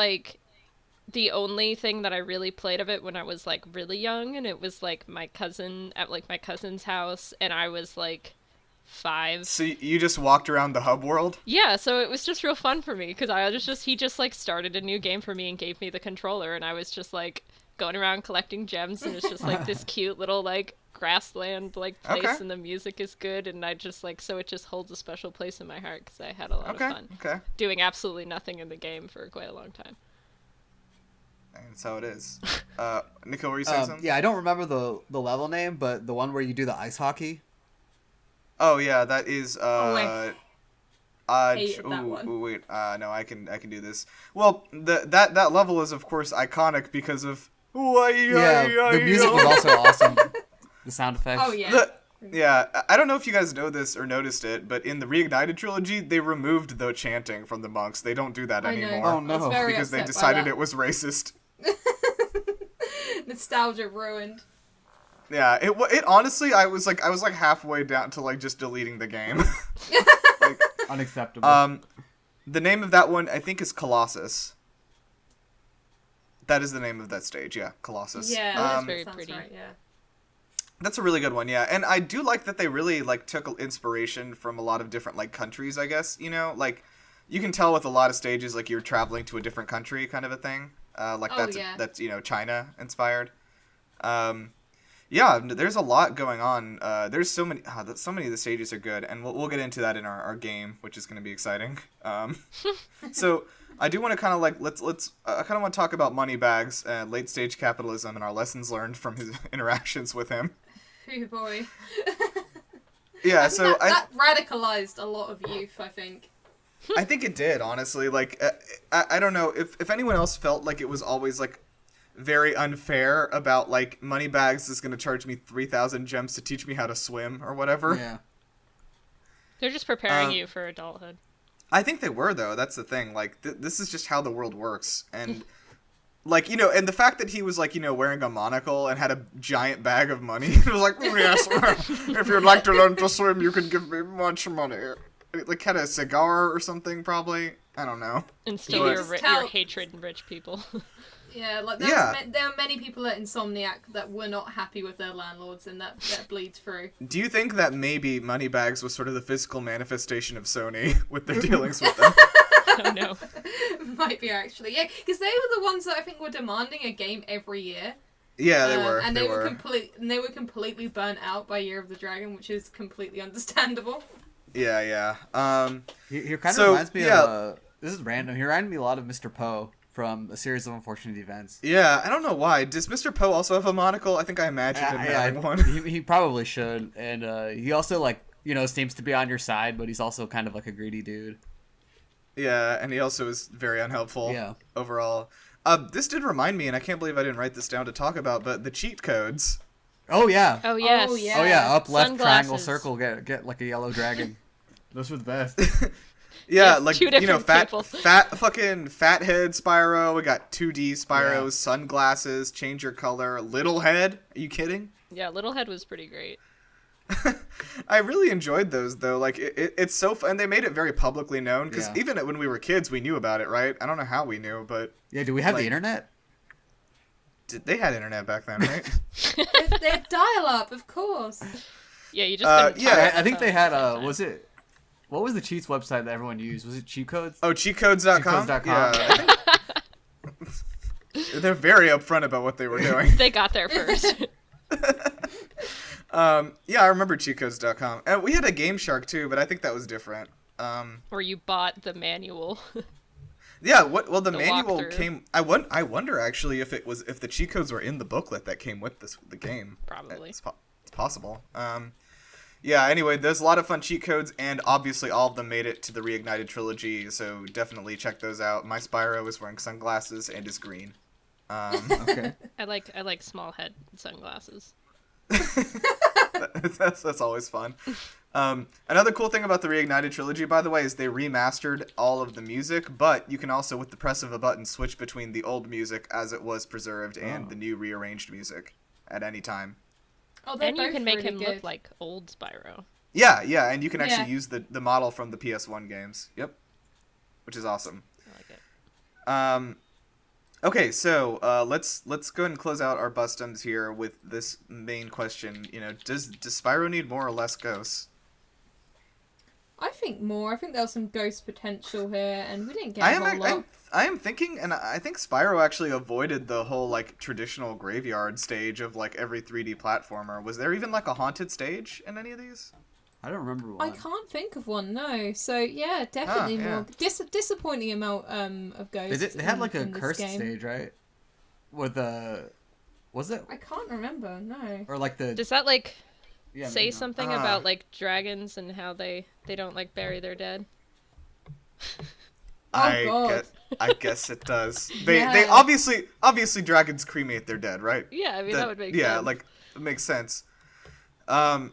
the only thing that I really played of it when I was, really young, and it was, my cousin, at, my cousin's house, and I was, 5. So you just walked around the hub world? Yeah, so it was just real fun for me, because he just started a new game for me and gave me the controller, and I was just, going around collecting gems, and it's just, this cute little, grassland, place, Okay. and the music is good, and I just, so it just holds a special place in my heart, because I had a lot of fun. Okay. Doing absolutely nothing in the game for quite a long time. That's how it is. Nikhil, were you saying something? Yeah, I don't remember the level name, but the one where you do the ice hockey. Oh, yeah, that is, wait. Hated that one. Wait. No, I can do this. Well, that level is of course iconic because of. Yeah, the music was also awesome. The sound effects. Oh yeah. Yeah, I don't know if you guys know this or noticed it, but in the Reignited trilogy, they removed the chanting from the monks. They don't do that I know. anymore. Oh, no. I was very Because they upset by decided that. it was racist. Nostalgia ruined. Yeah, it honestly, I was like halfway down to like just deleting the game. Like, Unacceptable. the name of that one I think is Colossus. That is the name of that stage. Yeah, Colossus. Yeah, that's very sounds pretty. right, yeah. That's a really good one, yeah. And I do like that they really like took inspiration from a lot of different like countries, I guess, you know? Like you can tell with a lot of stages like you're traveling to a different country kind of a thing. That's you know, China inspired. Yeah, there's a lot going on. There's so many of the stages are good, and we'll get into that in our game, which is going to be exciting. So I do want to kind of like let's I kind of want to talk about Moneybags, late stage capitalism, and our lessons learned from his interactions with him. Oh boy. Yeah, that radicalized a lot of youth, I think. I think it did, honestly. Like, I don't know if anyone else felt like it was always like very unfair about like Moneybags is gonna charge me 3,000 gems to teach me how to swim or whatever. Yeah. They're just preparing you for adulthood. I think they were though. That's the thing. Like, this is just how the world works, and like, you know, and the fact that he was like, you know, wearing a monocle and had a giant bag of money, it was like, oh, yes, if you'd like to learn to swim, you can give me much money. Like, had a cigar or something, probably. I don't know. Instill can your, just tell- your hatred in rich people. Yeah, like there are many people at Insomniac that were not happy with their landlords, and that bleeds through. Do you think that maybe Moneybags was sort of the physical manifestation of Sony with their dealings with them? Oh no. Might be actually, yeah, because they were the ones that I think were demanding a game every year. Yeah, they were. And they were. they were completely burnt out by Year of the Dragon, which is completely understandable. Yeah. He kind of So, reminds me yeah. of this is random. He reminded me a lot of Mr. Poe from A Series of Unfortunate Events. Yeah, I don't know why. Does Mr. Poe also have a monocle? I think I imagined him having one. He probably should, and he also like seems to be on your side, but he's also kind of like a greedy dude. Yeah, and he also is very unhelpful. Yeah. Overall. This did remind me, and I can't believe I didn't write this down to talk about, but the cheat codes. Oh yeah. Oh yes. Oh, yeah. Oh yeah. Up, left, triangle, Sunglasses. circle. Get like a yellow dragon. Those were the best. Yeah, Yes, like, two you know, different people. fucking fathead Spyro. We got 2D Spyros, Yeah. sunglasses, change your color, little head. Are you kidding? Yeah, Littlehead was pretty great. I really enjoyed those though. Like it's so fun, and they made it very publicly known because Yeah. even when we were kids, we knew about it, right? I don't know how we knew, but Yeah. Do we have Like- the internet? they had internet back then, right? They're dial-up, of course. Yeah, you just couldn't yeah, talk I think they at had. the same time. Was it? What was the cheats website that everyone used? Was it cheat codes? Oh, cheatcodes.com. Cheatcodes.com. Yeah, I think they're very upfront about what they were doing. They got there first. Yeah, I remember cheatcodes.com, and we had a Game Shark too, but I think that was different. Or you bought the manual. Yeah, well, the The manual walkthrough. came. I wonder actually if the cheat codes were in the booklet that came with the game. Probably. It's possible. Yeah. Anyway, there's a lot of fun cheat codes, and obviously all of them made it to the Reignited trilogy. So definitely check those out. My Spyro is wearing sunglasses and is green. Okay. I like small head sunglasses. That's always fun. Another cool thing about the Reignited trilogy, by the way, is they remastered all of the music, but you can also, with the press of a button, switch between the old music as it was preserved and the new rearranged music at any time. Oh, they're And you both can make really him good. look like old Spyro. Yeah, and you can Yeah. actually use the model from the PS1 games. Yep. Which is awesome. I like it. Okay, so let's go ahead and close out our bustums here with this main question. You know, does Spyro need more or less ghosts? I think more. I think there was some ghost potential here, and we didn't get a whole lot. I am thinking, and I think Spyro actually avoided the whole like traditional graveyard stage of like every 3D platformer. Was there even like a haunted stage in any of these? I don't remember I one. can't think of one, no. So yeah, definitely yeah. more disappointing amount of ghosts. They had like a in this cursed game. stage, right? With was it I can't remember, no. or like the Does that like yeah, say maybe not. something about like dragons and how they don't like bury their dead? I God. I guess it does. They Yeah. obviously dragons cremate their dead, right? Yeah, I mean that would make sense. Yeah, like it makes sense. That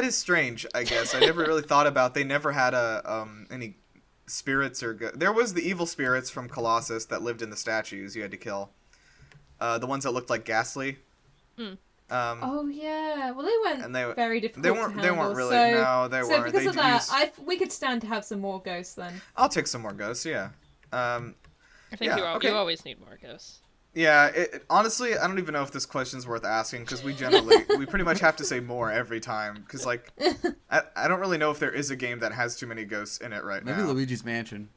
is strange, I guess. I never really thought about. They never had any spirits or there was the evil spirits from Colossus that lived in the statues you had to kill. The ones that looked like Ghastly. Oh yeah, well they weren't And they- very difficult They weren't. to They handle. weren't really. So, No, they so weren't. because They of that, used- we could stand to have some more ghosts then. I'll take some more ghosts. Yeah. I think Yeah, okay. you always need more ghosts. Yeah. Honestly, I don't even know if this question's worth asking because we pretty much have to say more every time because like I don't really know if there is a game that has too many ghosts in it right Maybe now. Luigi's Mansion.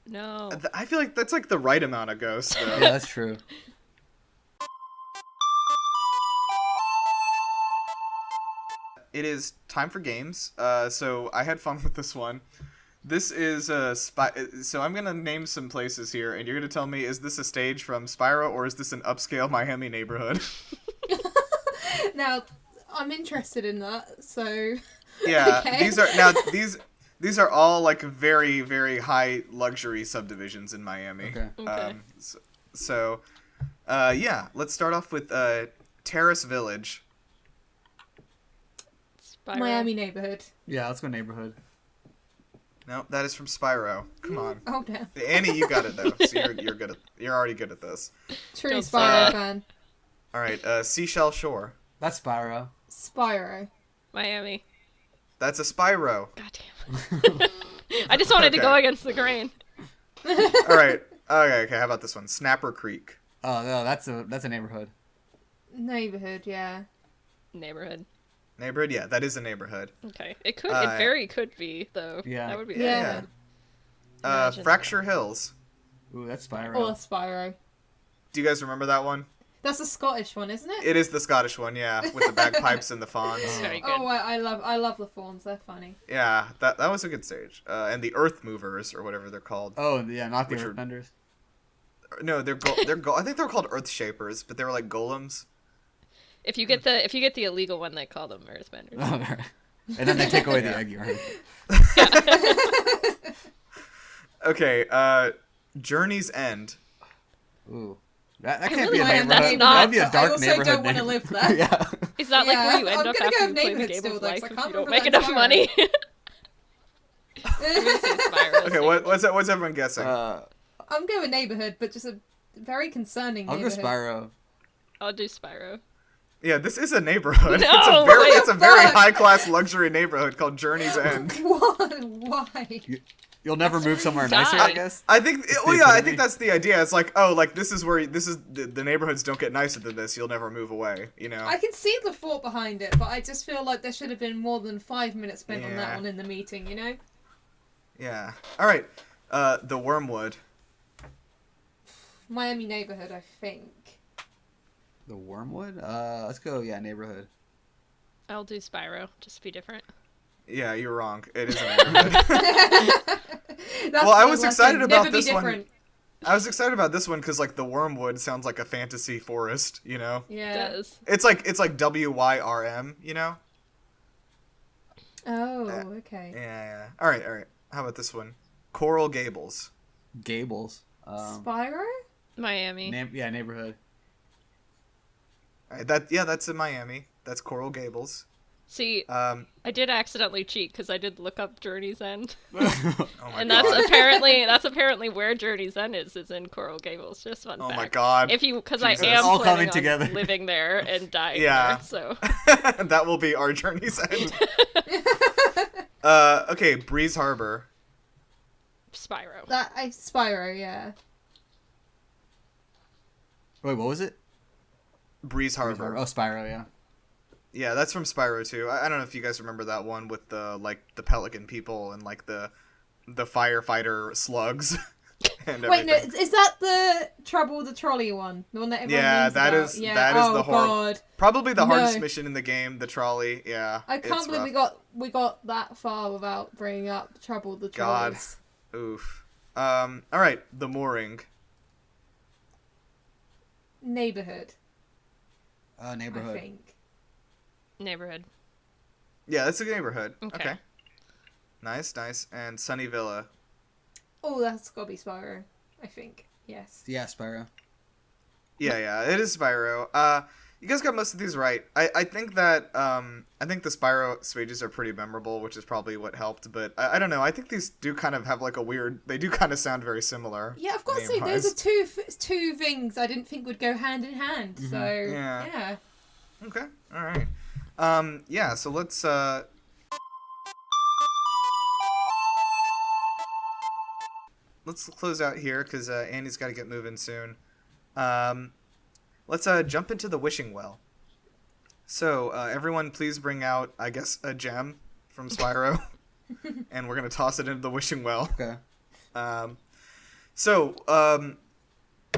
No. I feel like that's like the right amount of ghosts though. Yeah, that's true. It is time for games. So I had fun with this one. This is so I'm gonna name some places here, and you're gonna tell me, is this a stage from Spyro or is this an upscale Miami neighborhood? Now, I'm interested in that. So Yeah, Okay. these are all like very very high luxury subdivisions in Miami. Okay. Okay. So, yeah, let's start off with Terrace Village. Spyro. Miami neighborhood. Yeah, let's go neighborhood. No, that is from Spyro. Come on, Oh damn. Annie, you got it though. So you're good. You're already good at this. True Don't say Spyro that. fan. All right, Seashell Shore. That's Spyro. Spyro. Miami. That's a Spyro. God damn. I just wanted to Okay. go against the grain. All right. Okay. How about this one? Snapper Creek. Oh no, that's a neighborhood. Neighborhood, yeah. Neighborhood. Neighborhood. Yeah, that is a neighborhood. Okay. It could. Uh, it very could be though. Yeah. That would be. Yeah. Imagine Fracture Hills. Ooh, that's Spyro. Or Spyro. Do you guys remember that one? That's a Scottish one, isn't it? It is the Scottish one, yeah, with the bagpipes and the fawns. Very good. Oh, I love the fawns. They're funny. Yeah, that was a good stage. And the Earth Movers or whatever they're called. Oh yeah, not the Which are- Earthbenders. No, they're I think they're called Earth Shapers, but they were like golems. If you get the illegal one, they call them Earthbenders. Oh, right. And then they take away the Yeah. egg yard. Okay, Journey's End. Ooh, that I can't really be a like neighborhood. that's not- That'd be a I dark also neighborhood. don't wanna name. live there. Yeah. Is that like Yeah, where you end I'm up gonna after go you with play the neighborhood game still, of though, 'cause life I if can't you don't remember make that's enough Spyro. money? I'm gonna say Spyro. Okay, what's everyone guessing? I'm going neighborhood, but just a very concerning I'll go neighborhood. Spyro. I'll do Spyro. Yeah, this is a neighborhood. No, it's a very fuck? high class luxury neighborhood called Journey's End. Why? You'll never move somewhere nicer, Die. I guess. I think. the Well, yeah, I epitome. think that's the idea. It's like, oh, like this is the neighborhoods don't get nicer than this. You'll never move away. You know. I can see the thought behind it, but I just feel like there should have been more than 5 minutes spent on Yeah. that one in the meeting, you know? Yeah. All right. The Wormwood. Miami neighborhood, I think. The Wormwood? Let's go. Yeah, neighborhood. I'll do Spyro. Just to be different. Yeah, you're wrong. It is a neighborhood. That's Well, I the was lesson. excited about Never be this one. different. I was excited about this one because like the Wormwood sounds like a fantasy forest. You know. Yeah. It does. It's like WYRM. You know. Oh, okay. Yeah. All right. How about this one? Coral Gables. Gables. Spyro? Miami. Yeah, neighborhood. All right, that's in Miami. That's Coral Gables. See, I did accidentally cheat because I did look up Journey's End, Oh my and god. that's apparently where Journey's End is in Coral Gables. Just fun Oh fact. my god. Because I Jesus. am All planning coming on together. living there and dying Yeah. there, so That will be our Journey's End. Okay, Breeze Harbor. Spyro. Spyro, yeah. Wait, what was it? Breeze Harbor. Oh, Spyro. Yeah. Yeah, that's from Spyro too. I don't know if you guys remember that one with the pelican people and like the firefighter slugs and Wait, no, everything. is that the Trouble the Trolley one? The one that everyone Yeah, memes that about? is- Yeah. that is oh, the horror- God. Probably the hardest No. mission in the game, the trolley. Yeah. I can't it's believe rough. we got that far without bringing up Trouble the God. Trolleys. Oof. All right, the mooring. Neighborhood, I Neighborhood. think. Neighborhood. Yeah, that's a neighborhood. Okay. Nice. And Sunny Villa. Oh, that's gotta be Spyro, I think. Yes. Yeah, Spyro. Yeah, it is Spyro. You guys got most of these right. I think that I think the Spyro stages are pretty memorable, which is probably what helped. But I don't know. I think these do kind of have like a weird. They do kind of sound very similar. Yeah, I've got to say, those are two things I didn't think would go hand in hand. Mm-hmm. So yeah. Okay. All right. Yeah. So let's. Let's close out here because Annie's got to get moving soon. Let's jump into the wishing well. So everyone, please bring out, I guess, a gem from Spyro, and we're gonna toss it into the wishing well. Okay.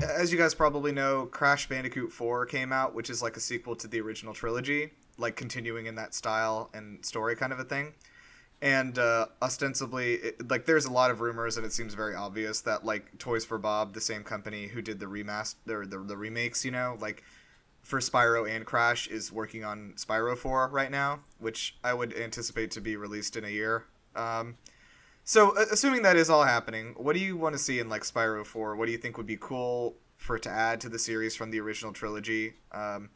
As you guys probably know, Crash Bandicoot 4 came out, which is like a sequel to the original trilogy, like continuing in that style and story kind of a thing. And ostensibly, there's a lot of rumors, and it seems very obvious that like Toys for Bob, the same company who did the remakes, you know, like for Spyro and Crash, is working on Spyro 4 right now, which I would anticipate to be released in a year. So assuming that is all happening, what do you want to see in like Spyro 4? What do you think would be cool for it to add to the series from the original trilogy? Kind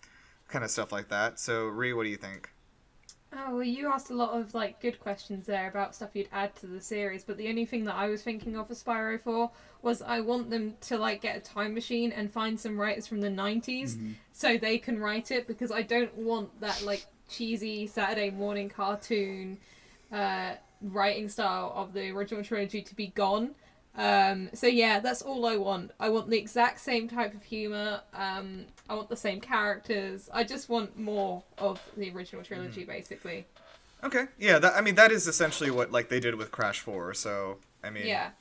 of stuff like that. So Ree, what do you think? Oh, well, you asked a lot of like good questions there about stuff you'd add to the series, but the only thing that I was thinking of for Spyro 4 was I want them to like get a time machine and find some writers from the 90s so they can write it, because I don't want that like cheesy Saturday morning cartoon writing style of the original trilogy to be gone. So yeah, that's all I want. I want the exact same type of humor. I want the same characters. I just want more of the original trilogy, basically. Okay, yeah. That is essentially what like they did with Crash 4. So I mean, yeah,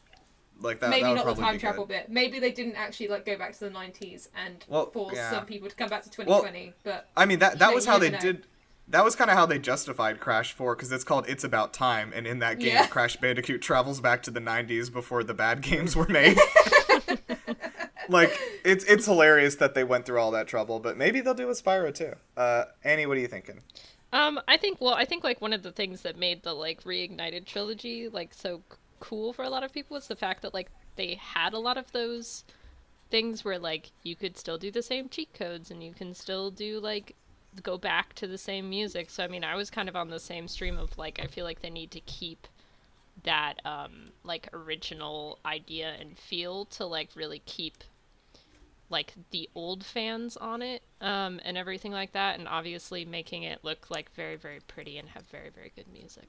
like that. Maybe that would not the probably time be travel good. bit. Maybe they didn't actually like go back to the 90s and force some people to come back to 2020. Well, but I mean that was how they did. That was kind of how they justified Crash 4, because it's called It's About Time, and in that game, Crash Bandicoot travels back to the 90s before the bad games were made. Like, it's hilarious that they went through all that trouble, but maybe they'll do with Spyro, too. Annie, what are you thinking? I think like one of the things that made the like reignited trilogy like so cool for a lot of people was the fact that like they had a lot of those things where like you could still do the same cheat codes and you can still do like go back to the same music. So I mean, I was kind of on the same stream of like I feel like they need to keep that like original idea and feel to like really keep like the old fans on it and everything like that, and obviously making it look like very, very pretty and have very, very good music.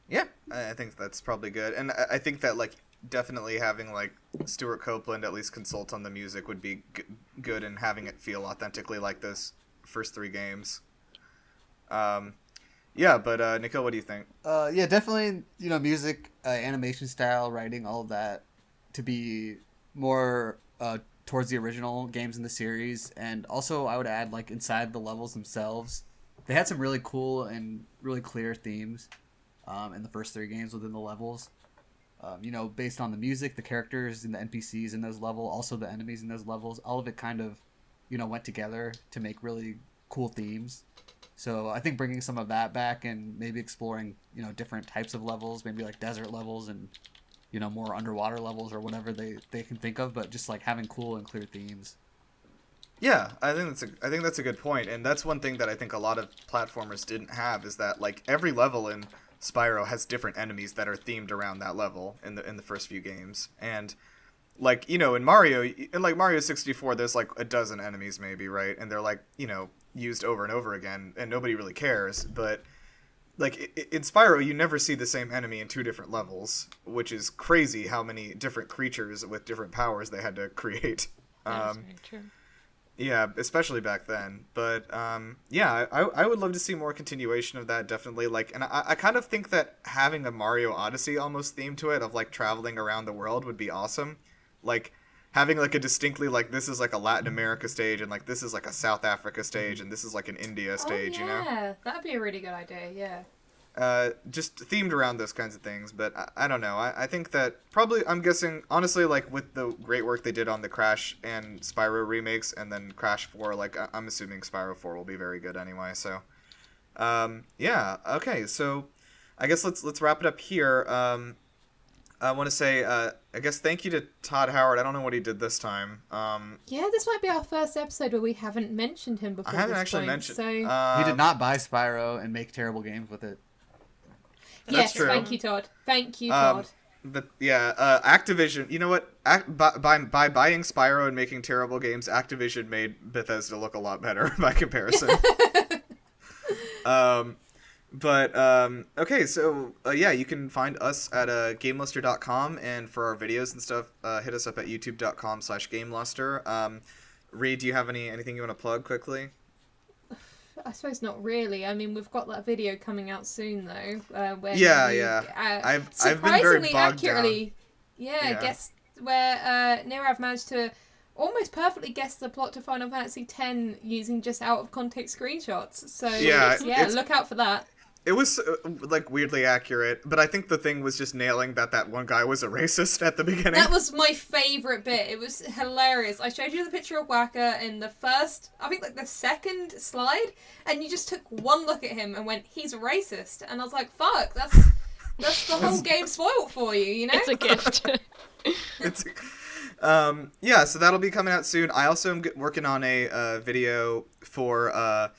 Yeah, I think that's probably good. And I think that like definitely having like Stuart Copeland at least consult on the music would be good, and having it feel authentically like those first 3 games. Yeah, but Nikhil, what do you think? Yeah, definitely, you know, music, animation style, writing, all of that to be more towards the original games in the series. And also I would add like inside the levels themselves, they had some really cool and really clear themes in the first 3 games within the levels. You know, based on the music, the characters and the NPCs in those levels, also the enemies in those levels, all of it kind of, you know, went together to make really cool themes. So I think bringing some of that back and maybe exploring, you know, different types of levels, maybe like desert levels and, you know, more underwater levels or whatever they can think of, but just like having cool and clear themes. Yeah, I think that's a good point, and that's one thing that I think a lot of platformers didn't have, is that like every level in Spyro has different enemies that are themed around that level in the first few games. And like, you know, in Mario 64, there's like a dozen enemies maybe, right? And they're like, you know, used over and over again, and nobody really cares. But like in Spyro, you never see the same enemy in 2 different levels, which is crazy how many different creatures with different powers they had to create. That's very true. Yeah, especially back then. But yeah, I would love to see more continuation of that, definitely. Like, and I kind of think that having a Mario Odyssey almost theme to it, of like traveling around the world, would be awesome. Like having like a distinctly like, this is like a Latin America stage, and like this is like a South Africa stage, and this is like an India stage. You know? Yeah, that'd be a really good idea. Yeah. Just themed around those kinds of things. But I don't know. I think that probably, I'm guessing, honestly, like with the great work they did on the Crash and Spyro remakes, and then Crash 4, like I'm assuming Spyro 4 will be very good anyway. So, yeah. Okay. So I guess let's wrap it up here. I want to say, I guess thank you to Todd Howard. I don't know what he did this time. Yeah, this might be our first episode where we haven't mentioned him before. I haven't this actually point, mentioned. So He did not buy Spyro and make terrible games with it. That's yes, true. thank you, Todd. Thank you, Todd. But yeah, Activision. You know what? By buying Spyro and making terrible games, Activision made Bethesda look a lot better by comparison. Okay, so yeah, you can find us at GameLuster.com, and for our videos and stuff, hit us up at YouTube.com/GameLuster. Reed, do you have anything you want to plug quickly? I suppose not really. I mean, we've got that video coming out soon, though. Where I've been very bogged accurately, down. Yeah, guess where Nirav managed to almost perfectly guess the plot to Final Fantasy X using just out of context screenshots. So look out for that. It was like weirdly accurate, but I think the thing was just nailing that one guy was a racist at the beginning. That was my favourite bit. It was hilarious. I showed you the picture of Waka in the first, I think like the second slide, and you just took one look at him and went, he's racist. And I was like, fuck, that's the whole game spoiled for you, you know? It's a gift. Yeah, so that'll be coming out soon. I also am working on a video for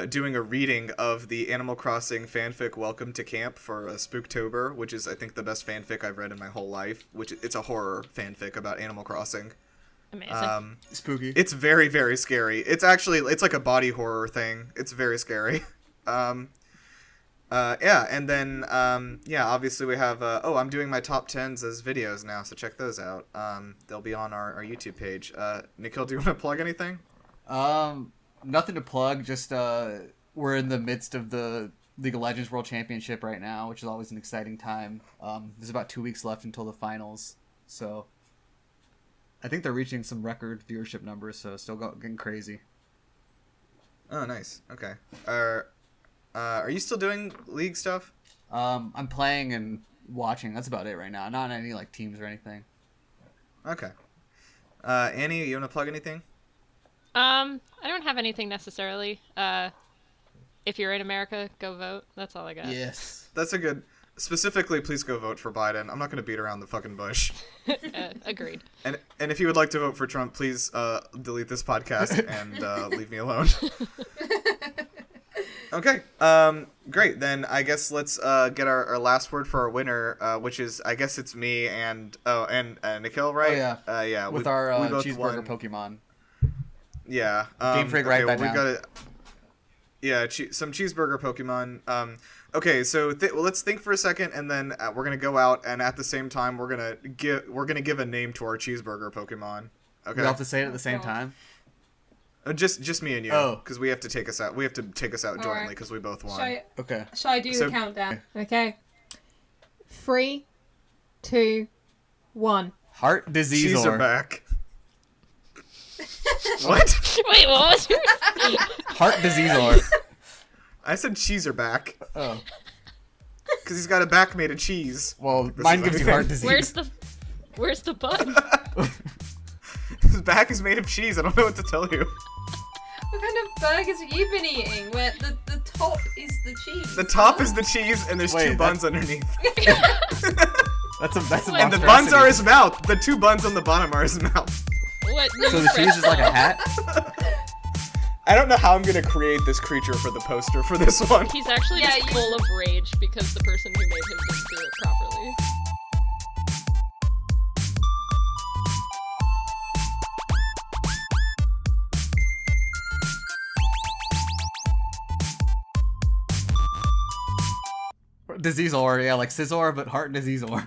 doing a reading of the Animal Crossing fanfic Welcome to Camp for Spooktober, which is, I think, the best fanfic I've read in my whole life. It's a horror fanfic about Animal Crossing. Amazing. Spooky. It's very, very scary. It's like a body horror thing. It's very scary. And then obviously we have I'm doing my top 10s as videos now, so check those out. They'll be on our YouTube page. Nikhil, do you want to plug anything? Nothing to plug, just we're in the midst of the League of Legends World Championship right now, which is always an exciting time. There's about 2 weeks left until the finals, so I think they're reaching some record viewership numbers, so still getting crazy. Oh, nice. Okay. Are you still doing League stuff? I'm playing and watching. That's about it right now. Not any like teams or anything. Okay. Annie, you want to plug anything? I don't have anything necessarily. If you're in America, go vote. That's all I got. Yes. That's a good... Specifically, please go vote for Biden. I'm not going to beat around the fucking bush. Agreed. And if you would like to vote for Trump, please delete this podcast and leave me alone. Okay. Great. Then I guess let's get our last word for our winner, which is, I guess it's me and Nikhil, right? Oh, yeah. Yeah. With our cheeseburger won. Pokemon. Yeah. Game Freak, write that down. Some cheeseburger Pokemon. Okay, so let's think for a second, and then we're gonna go out, and at the same time, we're gonna give a name to our cheeseburger Pokemon. Okay. We have to say it at the same time. Just me and you. Oh. Because we have to take us out. We have to take us out All jointly right. because we both won. Okay. Shall I do So- the countdown? Okay. 3, 2, 1. Heartdizzizor. Cheezerback. What? Wait, what was yours? Heartdizzizor. I said Cheezerback Oh. because he's got a back made of cheese. Well, This mine is gives you okay. heart disease. Where's the bun? His back is made of cheese. I don't know what to tell you. What kind of burgers have you been eating where the top is the cheese? The top is the cheese, and there's Wait, two buns underneath. That's a And the monstrosity. buns are his mouth. The two buns on the bottom are his mouth. What? So the cheese is like a hat? I don't know how I'm gonna create this creature for the poster for this one. He's actually just full of rage because the person who made him didn't do it properly. Diseaseor, yeah, like Scizor, but Heartdizzizor.